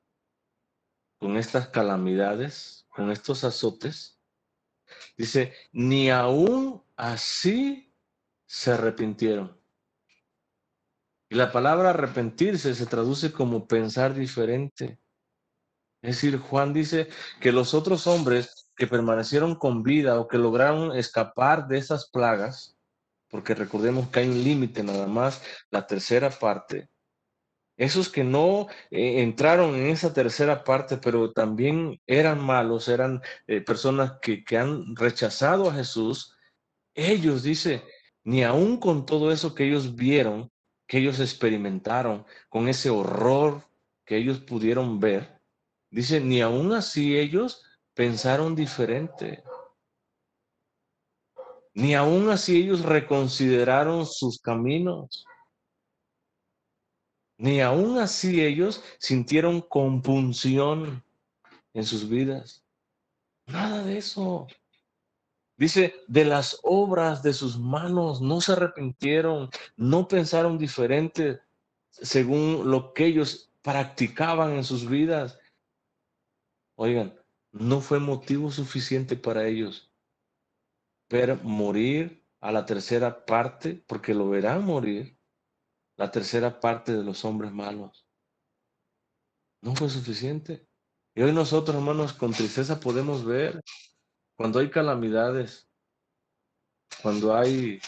A: con estas calamidades, con estos azotes, dice, ni aún así se arrepintieron. Y la palabra arrepentirse se traduce como pensar diferente. Es decir, Juan dice que los otros hombres que permanecieron con vida o que lograron escapar de esas plagas, porque recordemos que hay un límite nada más, la tercera parte, esos que no entraron en esa tercera parte, pero también eran malos, eran personas que han rechazado a Jesús, ellos, dice, ni aún con todo eso que ellos vieron, que ellos experimentaron, con ese horror que ellos pudieron ver, dice, ni aún así ellos pensaron diferente. Ni aún así ellos reconsideraron sus caminos. Ni aún así ellos sintieron compunción en sus vidas. Nada de eso. Dice, de las obras de sus manos no se arrepintieron, no pensaron diferente según lo que ellos practicaban en sus vidas. Oigan, no fue motivo suficiente para ellos ver morir a la tercera parte, porque lo verán morir, la tercera parte de los hombres malos. No fue suficiente. Y hoy nosotros, hermanos, con tristeza podemos ver cuando hay calamidades, cuando hay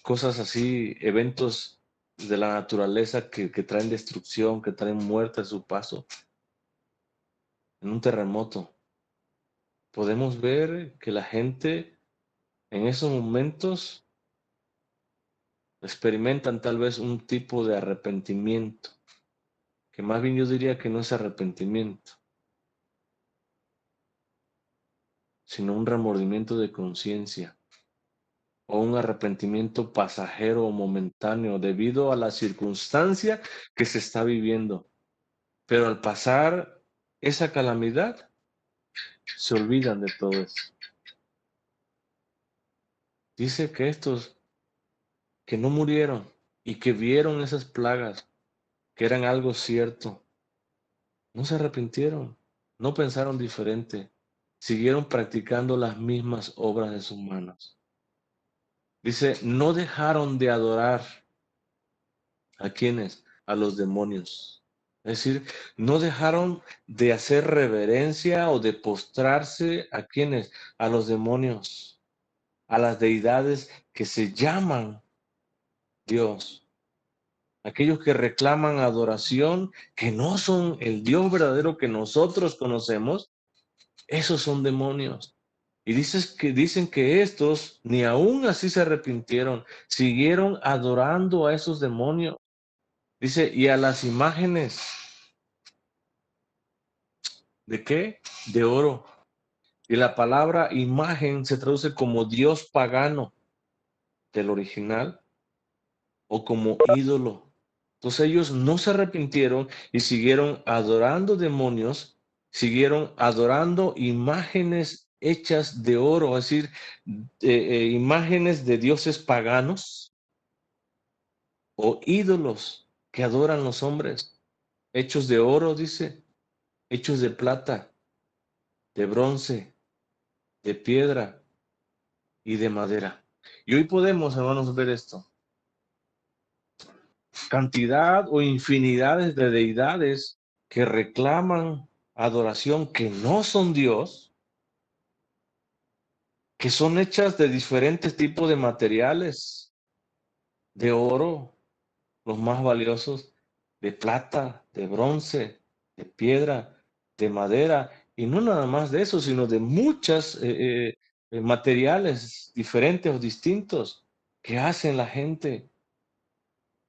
A: cosas así, eventos de la naturaleza que traen destrucción, que traen muerte a su paso, en un terremoto, podemos ver que la gente en esos momentos experimentan tal vez un tipo de arrepentimiento, que más bien yo diría que no es arrepentimiento, sino un remordimiento de conciencia o un arrepentimiento pasajero o momentáneo debido a la circunstancia que se está viviendo. Pero al pasar esa calamidad, se olvidan de todo eso. Dice que estos que no murieron y que vieron esas plagas, que eran algo cierto, no se arrepintieron, no pensaron diferente, siguieron practicando las mismas obras de sus manos. Dice, no dejaron de adorar a quienes, a los demonios. Es decir, no dejaron de hacer reverencia o de postrarse a quienes, a los demonios, a las deidades que se llaman Dios. Aquellos que reclaman adoración, que no son el Dios verdadero que nosotros conocemos, esos son demonios. Y dicen que estos ni aún así se arrepintieron, siguieron adorando a esos demonios. Dice, y a las imágenes, ¿de qué? De oro. Y la palabra imagen se traduce como Dios pagano del original o como ídolo. Entonces ellos no se arrepintieron y siguieron adorando demonios, siguieron adorando imágenes hechas de oro, es decir, imágenes de dioses paganos o ídolos que adoran los hombres, hechos de oro, dice, hechos de plata, de bronce, de piedra y de madera. Y hoy podemos, hermanos, ver esto. Cantidad o infinidades de deidades que reclaman adoración que no son Dios, que son hechas de diferentes tipos de materiales, de oro, los más valiosos, de plata, de bronce, de piedra, de madera, y no nada más de eso, sino de muchas materiales diferentes o distintos que hacen la gente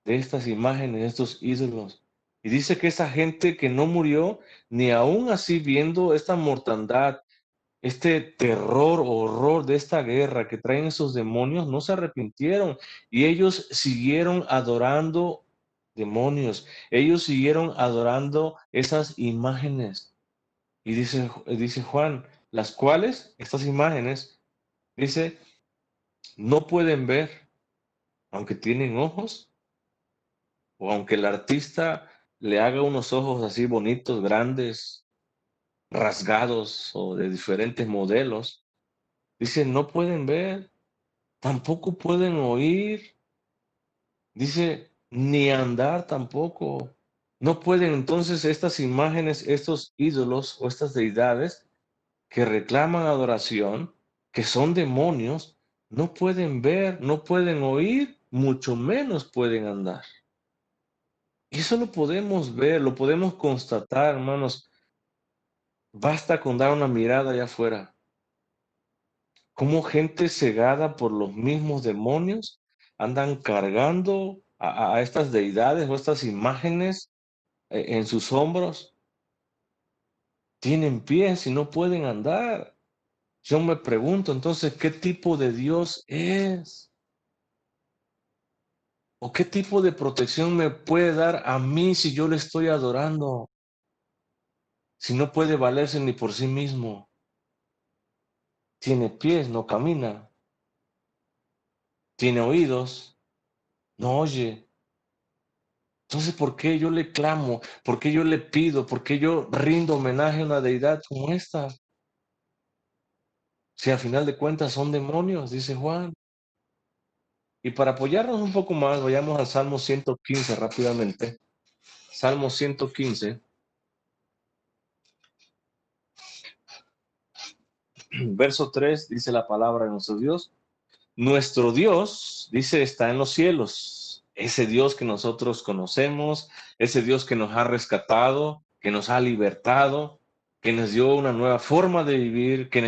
A: de estas imágenes, de estos ídolos. Y dice que esa gente que no murió, ni aún así viendo esta mortandad, este terror, horror de esta guerra que traen esos demonios, no se arrepintieron y ellos siguieron adorando demonios, ellos siguieron adorando esas imágenes. Y dice Juan, las cuales, estas imágenes, dice, no pueden ver, aunque tienen ojos, o aunque el artista le haga unos ojos así bonitos, grandes, rasgados o de diferentes modelos, dice, no pueden ver, tampoco pueden oír, dice, ni andar tampoco. No pueden entonces estas imágenes, estos ídolos o estas deidades que reclaman adoración, que son demonios, no pueden ver, no pueden oír, mucho menos pueden andar. Y eso lo podemos ver, lo podemos constatar, hermanos. Basta con dar una mirada allá afuera. Cómo gente cegada por los mismos demonios andan cargando a estas deidades o estas imágenes en sus hombros. Tienen pies y no pueden andar. Yo me pregunto entonces, ¿qué tipo de Dios es? ¿O qué tipo de protección me puede dar a mí si yo le estoy adorando? Si no puede valerse ni por sí mismo. Tiene pies, no camina. Tiene oídos, no oye. Entonces, ¿por qué yo le clamo? ¿Por qué yo le pido? ¿Por qué yo rindo homenaje a una deidad como esta? Si al final de cuentas son demonios, dice Juan. Y para apoyarnos un poco más, vayamos al Salmo 115 rápidamente. Salmo 115, verso 3, dice la palabra de nuestro Dios. Nuestro Dios, dice, está en los cielos. Ese Dios que nosotros conocemos, ese Dios que nos ha rescatado, que nos ha libertado, que nos dio una nueva forma de vivir, que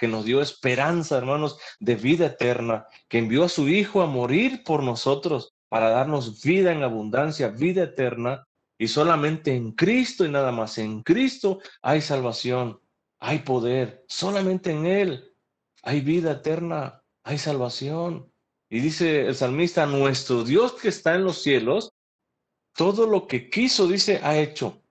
A: nos dio esperanza, hermanos, de vida eterna, que envió a su Hijo a morir por nosotros para darnos vida en abundancia, vida eterna, y solamente en Cristo y nada más, en Cristo hay salvación, hay poder, solamente en Él hay vida eterna, hay salvación. Y dice el salmista, nuestro Dios que está en los cielos, todo lo que quiso, dice, ha hecho.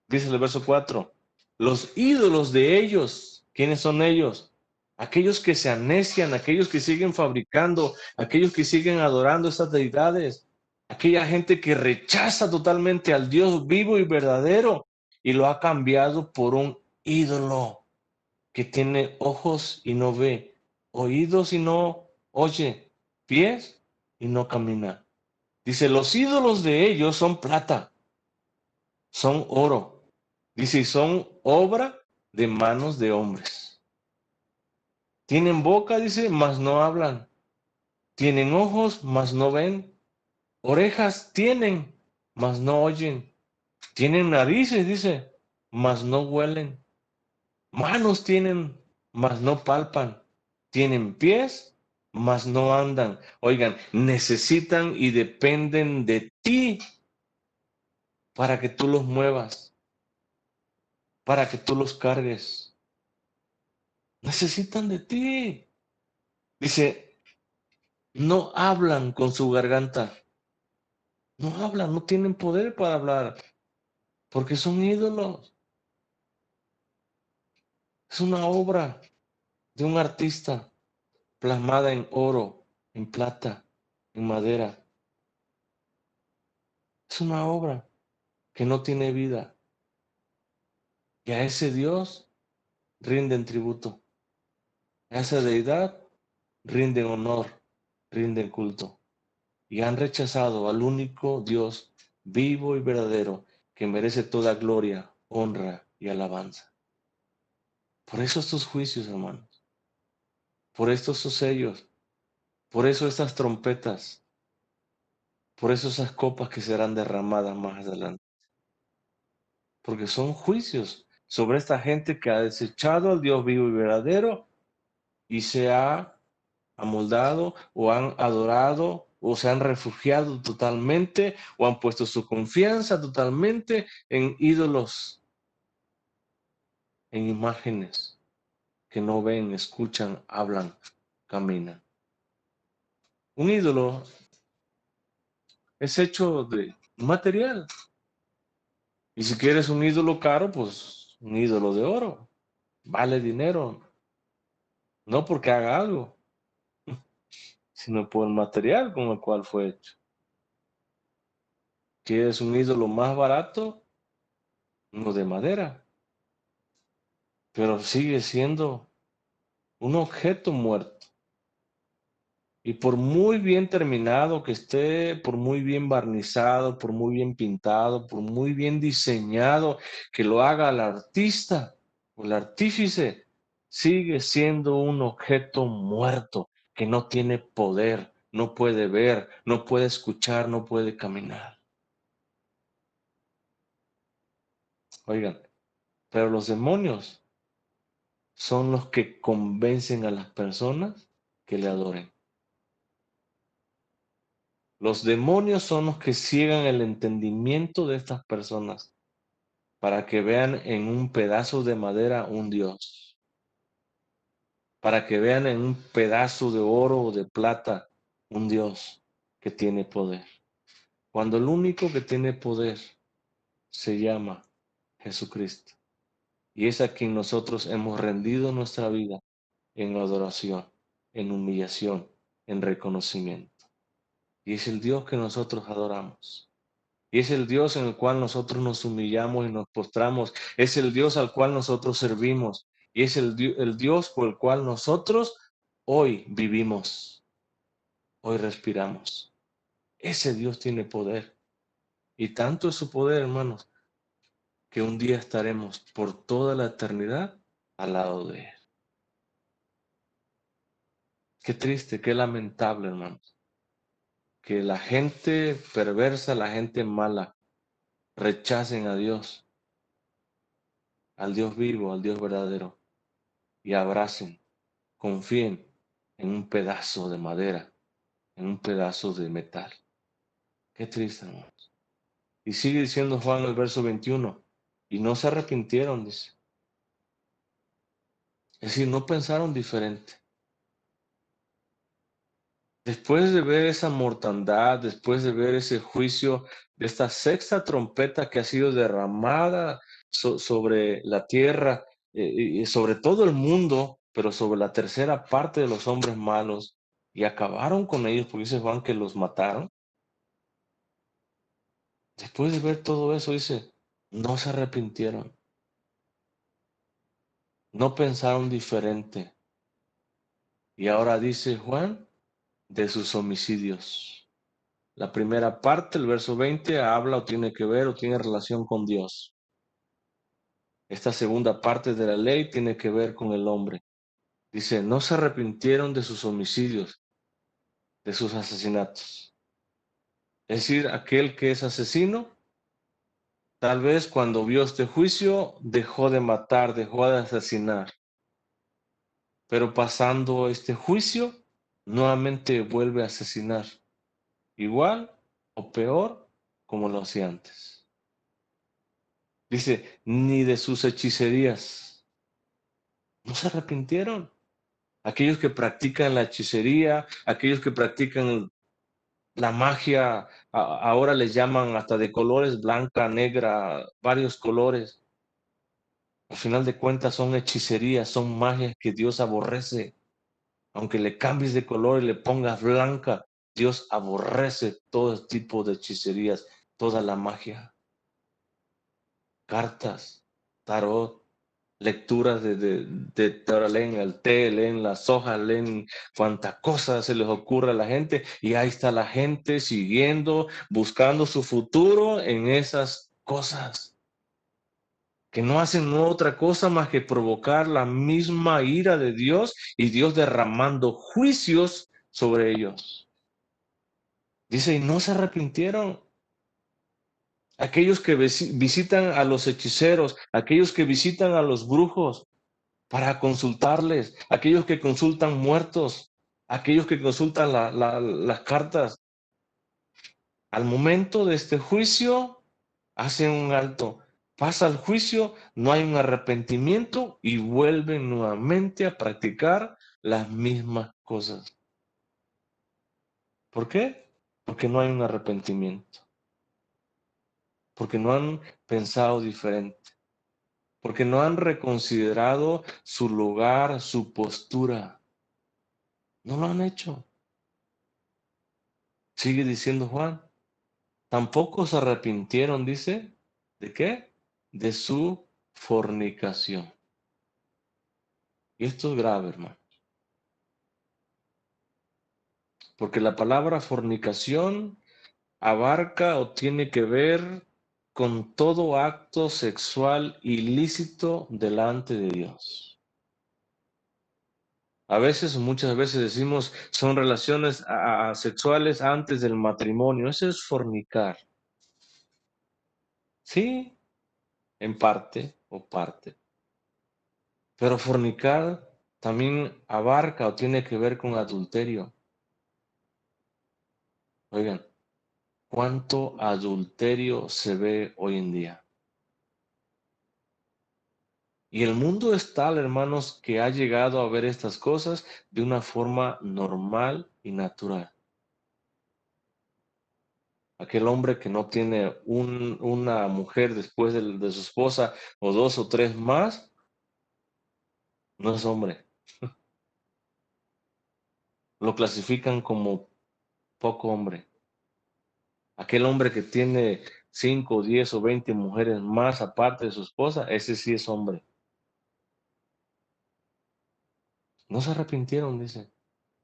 A: Dice el verso 4. Los ídolos de ellos, ¿quiénes son ellos? Aquellos que se anecian, aquellos que siguen fabricando, aquellos que siguen adorando estas deidades, aquella gente que rechaza totalmente al Dios vivo y verdadero y lo ha cambiado por un ídolo que tiene ojos y no ve, oídos y no oye, pies y no camina. Dice, los ídolos de ellos son plata, son oro. Dice, y son obra de manos de hombres. Tienen boca, dice, mas no hablan. Tienen ojos, mas no ven. Orejas tienen, mas no oyen. Tienen narices, dice, mas no huelen. Manos tienen, mas no palpan. Tienen pies, mas no andan. Oigan, necesitan y dependen de ti para que tú los muevas, para que tú los cargues. Necesitan de ti. Dice, no hablan con su garganta. No hablan, no tienen poder para hablar, porque son ídolos. Es una obra de un artista plasmada en oro, en plata, en madera. Es una obra que no tiene vida. Y a ese Dios rinden tributo. A esa deidad rinden honor, rinden culto. Y han rechazado al único Dios vivo y verdadero que merece toda gloria, honra y alabanza. Por eso estos juicios, hermanos. Por estos sellos. Por eso estas trompetas. Por eso esas copas que serán derramadas más adelante. Porque son juicios sobre esta gente que ha desechado al Dios vivo y verdadero y se ha amoldado o han adorado o se han refugiado totalmente o han puesto su confianza totalmente en ídolos, en imágenes que no ven, escuchan, hablan, caminan. Un ídolo es hecho de material. Y si quieres un ídolo caro, pues un ídolo de oro. Vale dinero. No porque haga algo, sino por el material con el cual fue hecho. ¿Quieres un ídolo más barato? Uno de madera. Pero sigue siendo un objeto muerto. Y por muy bien terminado que esté, por muy bien barnizado, por muy bien pintado, por muy bien diseñado que lo haga el artista o el artífice, sigue siendo un objeto muerto que no tiene poder, no puede ver, no puede escuchar, no puede caminar. Oigan, pero los demonios son los que convencen a las personas que le adoren. Los demonios son los que ciegan el entendimiento de estas personas para que vean en un pedazo de madera un Dios, para que vean en un pedazo de oro o de plata un Dios que tiene poder. Cuando el único que tiene poder se llama Jesucristo. Y es a quien nosotros hemos rendido nuestra vida en adoración, en humillación, en reconocimiento. Y es el Dios que nosotros adoramos. Y es el Dios en el cual nosotros nos humillamos y nos postramos. Es el Dios al cual nosotros servimos. Y es el Dios por el cual nosotros hoy vivimos, hoy respiramos. Ese Dios tiene poder. Y tanto es su poder, hermanos, que un día estaremos por toda la eternidad al lado de Él. Qué triste, qué lamentable, hermanos, que la gente perversa, la gente mala, rechacen a Dios, al Dios vivo, al Dios verdadero, y abracen, confíen en un pedazo de madera, en un pedazo de metal. Qué triste, hermanos. Y sigue diciendo Juan el verso 21, y no se arrepintieron, dice. Es decir, no pensaron diferente. Después de ver esa mortandad, después de ver ese juicio de esta sexta trompeta que ha sido derramada sobre la tierra y sobre todo el mundo, pero sobre la tercera parte de los hombres malos, y acabaron con ellos, porque dice Juan que los mataron. Después de ver todo eso, dice, no se arrepintieron, no pensaron diferente. Y ahora dice Juan de sus homicidios. La primera parte, el verso 20, habla o tiene que ver o tiene relación con Dios. Esta segunda parte de la ley tiene que ver con el hombre. Dice, no se arrepintieron de sus homicidios, de sus asesinatos. Es decir, aquel que es asesino, tal vez cuando vio este juicio, dejó de matar, dejó de asesinar. Pero pasando este juicio, nuevamente vuelve a asesinar. Igual o peor como lo hacía antes. Dice, ni de sus hechicerías. No se arrepintieron. Aquellos que practican la hechicería, aquellos que practican la magia, ahora les llaman hasta de colores, blanca, negra, varios colores. Al final de cuentas son hechicerías, son magias que Dios aborrece. Aunque le cambies de color y le pongas blanca, Dios aborrece todo tipo de hechicerías, toda la magia. Cartas, tarot, lecturas ahora leen el té, leen las hojas, leen cuánta cosa se les ocurre a la gente y ahí está la gente siguiendo, buscando su futuro en esas cosas. que no hacen otra cosa más que provocar la misma ira de Dios y Dios derramando juicios sobre ellos. Dice, y no se arrepintieron. Aquellos que visitan a los hechiceros, aquellos que visitan a los brujos para consultarles, aquellos que consultan muertos, aquellos que consultan las cartas. Al momento de este juicio, hacen un alto. Pasa el juicio, no hay un arrepentimiento y vuelven nuevamente a practicar las mismas cosas. ¿Por qué? Porque no hay un arrepentimiento. Porque no han pensado diferente. Porque no han reconsiderado su lugar, su postura. No lo han hecho. Sigue diciendo Juan. Tampoco se arrepintieron, dice, ¿de qué? De su fornicación. Y esto es grave, hermano. Porque la palabra fornicación abarca o tiene que ver con todo acto sexual ilícito delante de Dios. A veces, muchas veces decimos, son relaciones sexuales antes del matrimonio. Eso es fornicar. Sí, en parte o parte. Pero fornicar también abarca o tiene que ver con adulterio. Oigan, ¿cuánto adulterio se ve hoy en día? Y el mundo es tal, hermanos, que ha llegado a ver estas cosas de una forma normal y natural. Aquel hombre que no tiene una mujer después de su esposa o dos o tres más, no es hombre. Lo clasifican como poco hombre. Aquel hombre que tiene 5, 10 o 20 mujeres más aparte de su esposa, ese sí es hombre. No se arrepintieron, dice.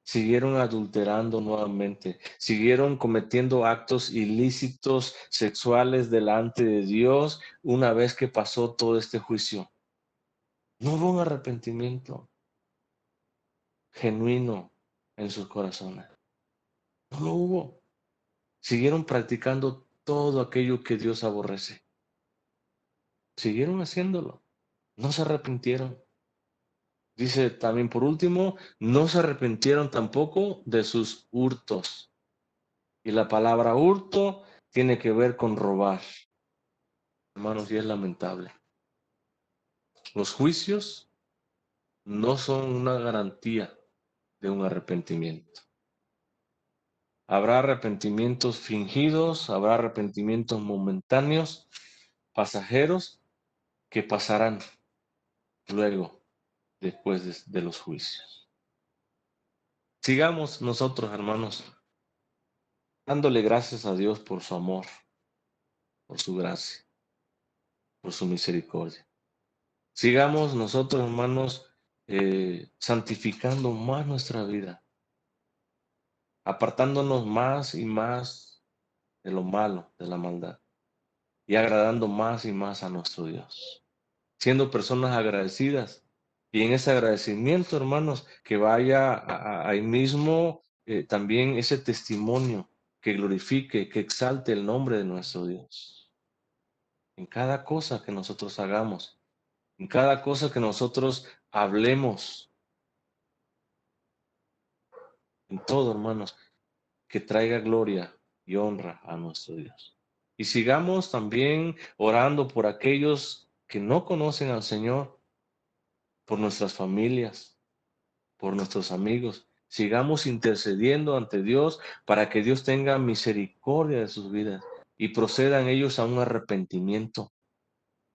A: Siguieron adulterando nuevamente, siguieron cometiendo actos ilícitos sexuales delante de Dios una vez que pasó todo este juicio. No hubo un arrepentimiento genuino en sus corazones. No lo hubo. Siguieron practicando todo aquello que Dios aborrece. Siguieron haciéndolo. No se arrepintieron. Dice también por último, no se arrepintieron tampoco de sus hurtos. Y la palabra hurto tiene que ver con robar. Hermanos, y es lamentable. Los juicios no son una garantía de un arrepentimiento. Habrá arrepentimientos fingidos, habrá arrepentimientos momentáneos, pasajeros, que pasarán luego, después de los juicios. Sigamos nosotros, hermanos, dándole gracias a Dios por su amor, por su gracia, por su misericordia. Sigamos nosotros, hermanos, santificando más nuestra vida, apartándonos más y más de lo malo, de la maldad, y agradando más y más a nuestro Dios, siendo personas agradecidas. Y en ese agradecimiento, hermanos, que vaya ahí mismo también ese testimonio que glorifique, que exalte el nombre de nuestro Dios. En cada cosa que nosotros hagamos, en cada cosa que nosotros hablemos, en todo, hermanos, que traiga gloria y honra a nuestro Dios. Y sigamos también orando por aquellos que no conocen al Señor, por nuestras familias, por nuestros amigos. Sigamos intercediendo ante Dios para que Dios tenga misericordia de sus vidas y procedan ellos a un arrepentimiento.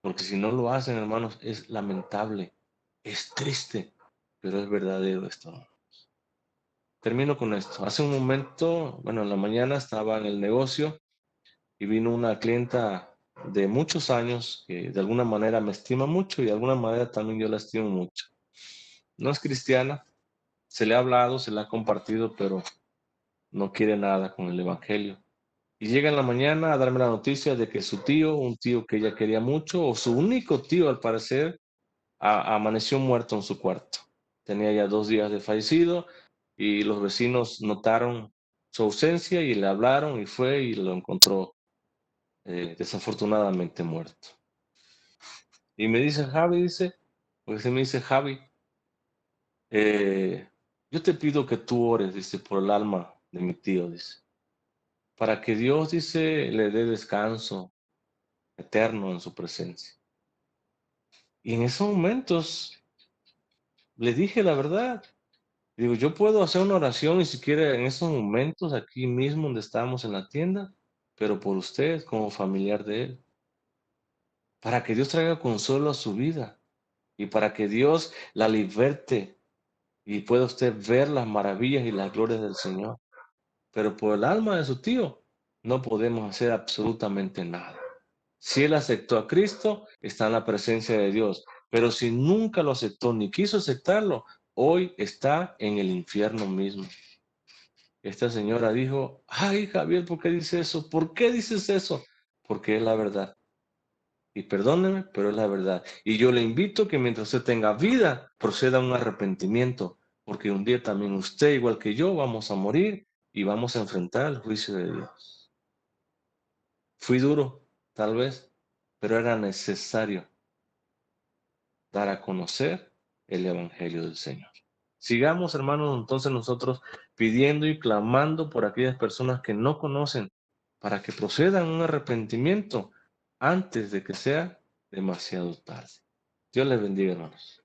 A: Porque si no lo hacen, hermanos, es lamentable, es triste, pero es verdadero esto. Termino con esto. Hace un momento, bueno, en la mañana estaba en el negocio y vino una clienta de muchos años que de alguna manera me estima mucho y de alguna manera también yo la estimo mucho. No es cristiana, se le ha hablado, se le ha compartido, pero no quiere nada con el Evangelio. Y llega en la mañana a darme la noticia de que su tío, un tío que ella quería mucho, o su único tío al parecer, amaneció muerto en su cuarto. Tenía ya 2 días de fallecido y los vecinos notaron su ausencia y le hablaron y fue y lo encontró desafortunadamente muerto. Y me dice Javi, dice, porque se me dice Javi, eh, yo te pido que tú ores, dice, por el alma de mi tío, dice, para que Dios, dice, le dé descanso eterno en su presencia. Y en esos momentos le dije la verdad. Digo, yo puedo hacer una oración ni siquiera en esos momentos, aquí mismo donde estamos en la tienda, pero por usted como familiar de él, para que Dios traiga consuelo a su vida y para que Dios la liberte y pueda usted ver las maravillas y las glorias del Señor. Pero por el alma de su tío no podemos hacer absolutamente nada. Si él aceptó a Cristo, está en la presencia de Dios. Pero si nunca lo aceptó ni quiso aceptarlo, hoy está en el infierno mismo. Esta señora dijo, ay Javier, ¿por qué dices eso? ¿Por qué dices eso? Porque es la verdad. Y perdóneme, pero es la verdad. Y yo le invito que mientras usted tenga vida, proceda a un arrepentimiento, porque un día también usted, igual que yo, vamos a morir y vamos a enfrentar el juicio de Dios. Fui duro, tal vez, pero era necesario dar a conocer el Evangelio del Señor. Sigamos, hermanos, entonces nosotros pidiendo y clamando por aquellas personas que no conocen para que procedan a un arrepentimiento antes de que sea demasiado tarde. Dios les bendiga, hermanos.